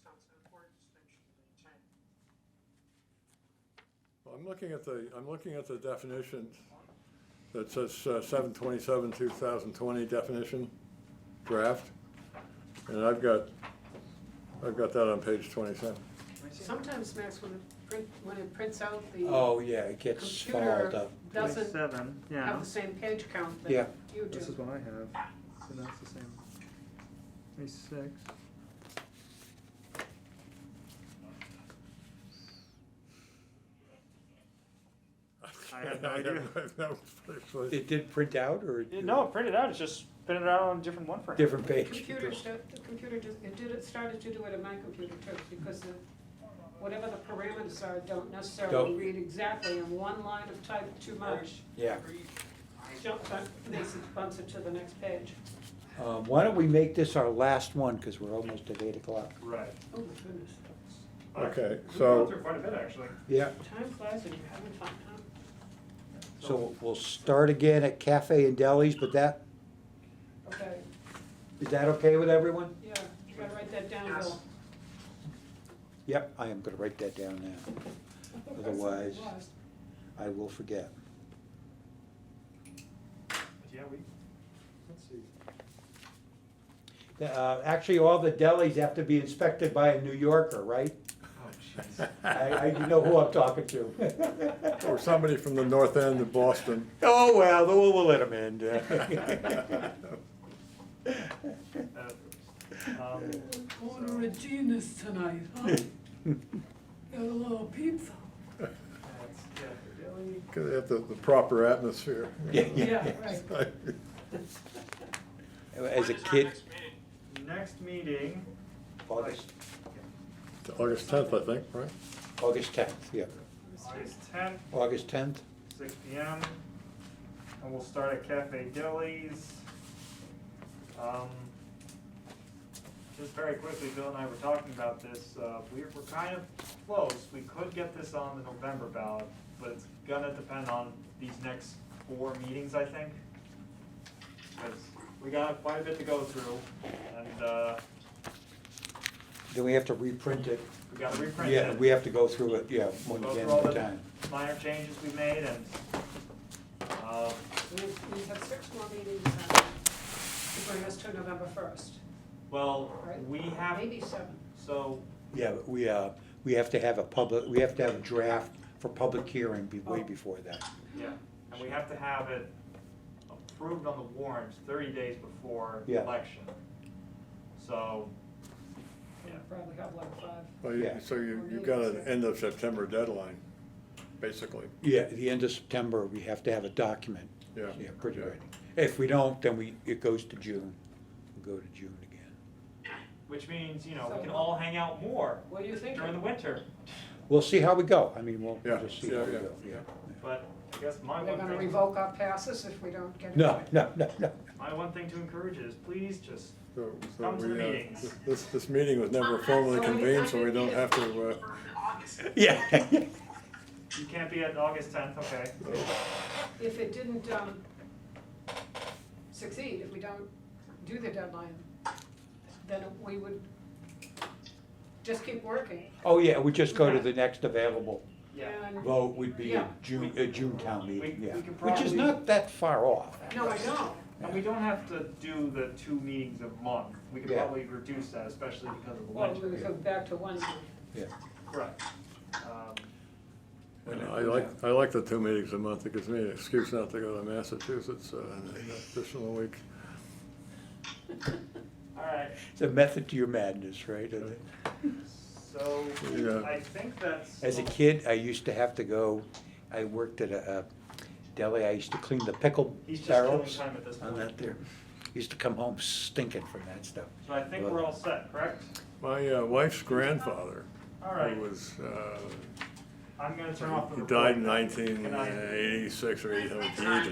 So it's an important distinction to maintain. I'm looking at the definition that says 7/27/2020 definition draft, and I've got that on page 27. Sometimes, Max, when it prints out, the Oh, yeah, it gets fouled computer up. doesn't 27, yeah. have the same page count Yeah. that you do. This is what I have, so that's the same. 26. I have no idea. It did print out, or? No, it printed out, it's just printed out on a different one for him. Different The page? computer just, it started to do it on my computer too, because whatever the parameters are don't necessarily Don't. read exactly in one line of type too much. Yeah. Bumps it to the next page. Why don't we make this our last one, because we're almost at 8 o'clock. Right. Oh my goodness. Okay, We've so- gone through quite a bit, actually. Yeah. Time flies when you're having fun, huh? So we'll start again at cafe and delis, but Okay, is that okay with everyone? yeah, you gotta write that down, Yes. Bill. Yep, I am gonna write that down now. Otherwise, I will forget. But yeah, let's see. Actually, all the delis have to be inspected by a New Yorker, right? Oh, jeez. You know who I'm talking to. Or somebody from the north end of Boston. Oh, well, we'll let them in. Going to Regina's tonight, huh? Got a little pizza. That's, yeah, really. Because they have the proper atmosphere. Yeah, Yeah, right. As a When is our kid, next meeting? Next meeting, August August 10th, I think, right? August 10th, yeah. August 10th, August 10th? 6 PM, and we'll start at Cafe Dilly's. Just very quickly, Bill and I were talking about this, we're kind of close, we could get this on the November ballot, but it's gonna depend on these next 4 meetings, I think. Because we got quite a bit to go through, and, Then we have to reprint it. we gotta reprint Yeah, it. we have to go through it, yeah, one Go again through all at a the time. minor changes we made, and, We have 6 more meetings to bring us to November 1st, well, right? we have, Maybe 7. so, Yeah, but we have to have a draft for public hearing way Oh. before that. yeah, and we have to have it approved on the warrant 30 days before the Yeah. election. So, We'll probably have like 5. Well, Yeah. so you've got an end of September deadline, basically. Yeah, at the end of September, we have to have a document. Yeah. Yeah, pretty Yeah. ready. If we don't, then it goes to June. We'll go to June again. which means, you know, we can all hang out more What do you think? during the winter. We'll see how we go. I mean, we'll Yeah, just see yeah, how we yeah, go, yeah. yeah. But I guess my They're one gonna thing, revoke our passes if we don't get it. No, right. no. my one thing to encourage is please just So Come to the we, meetings. This meeting was never formally convened, so we don't have to, For August. Yeah. you can't be at August 10th, okay? If it didn't succeed, if we don't do the deadline, then we would just keep working. Oh, yeah, we just go to the next available Yeah. And, vote would be Yeah. a June town meeting, we yeah. could Which is probably- not that far off. no, I know. And we don't have to do the 2 meetings a month. We could Yeah. probably reduce that, especially because of the Well, we winter. go back to 1 month. Yeah. Correct. And I like the 2 meetings a month. It gives me an excuse not to go to Massachusetts an additional week. Alright, It's a method to your madness, right? so Yeah. I think that's. As a kid, I used to have to go, I worked at a deli, I used to clean the pickle He's just killing barrels time at this on point. that there. Used to come home stinking from that stuff. So I think we're all set, correct? My wife's grandfather, Alright, who was, I'm gonna turn off the he recording. died in Good night. 1986 or 87.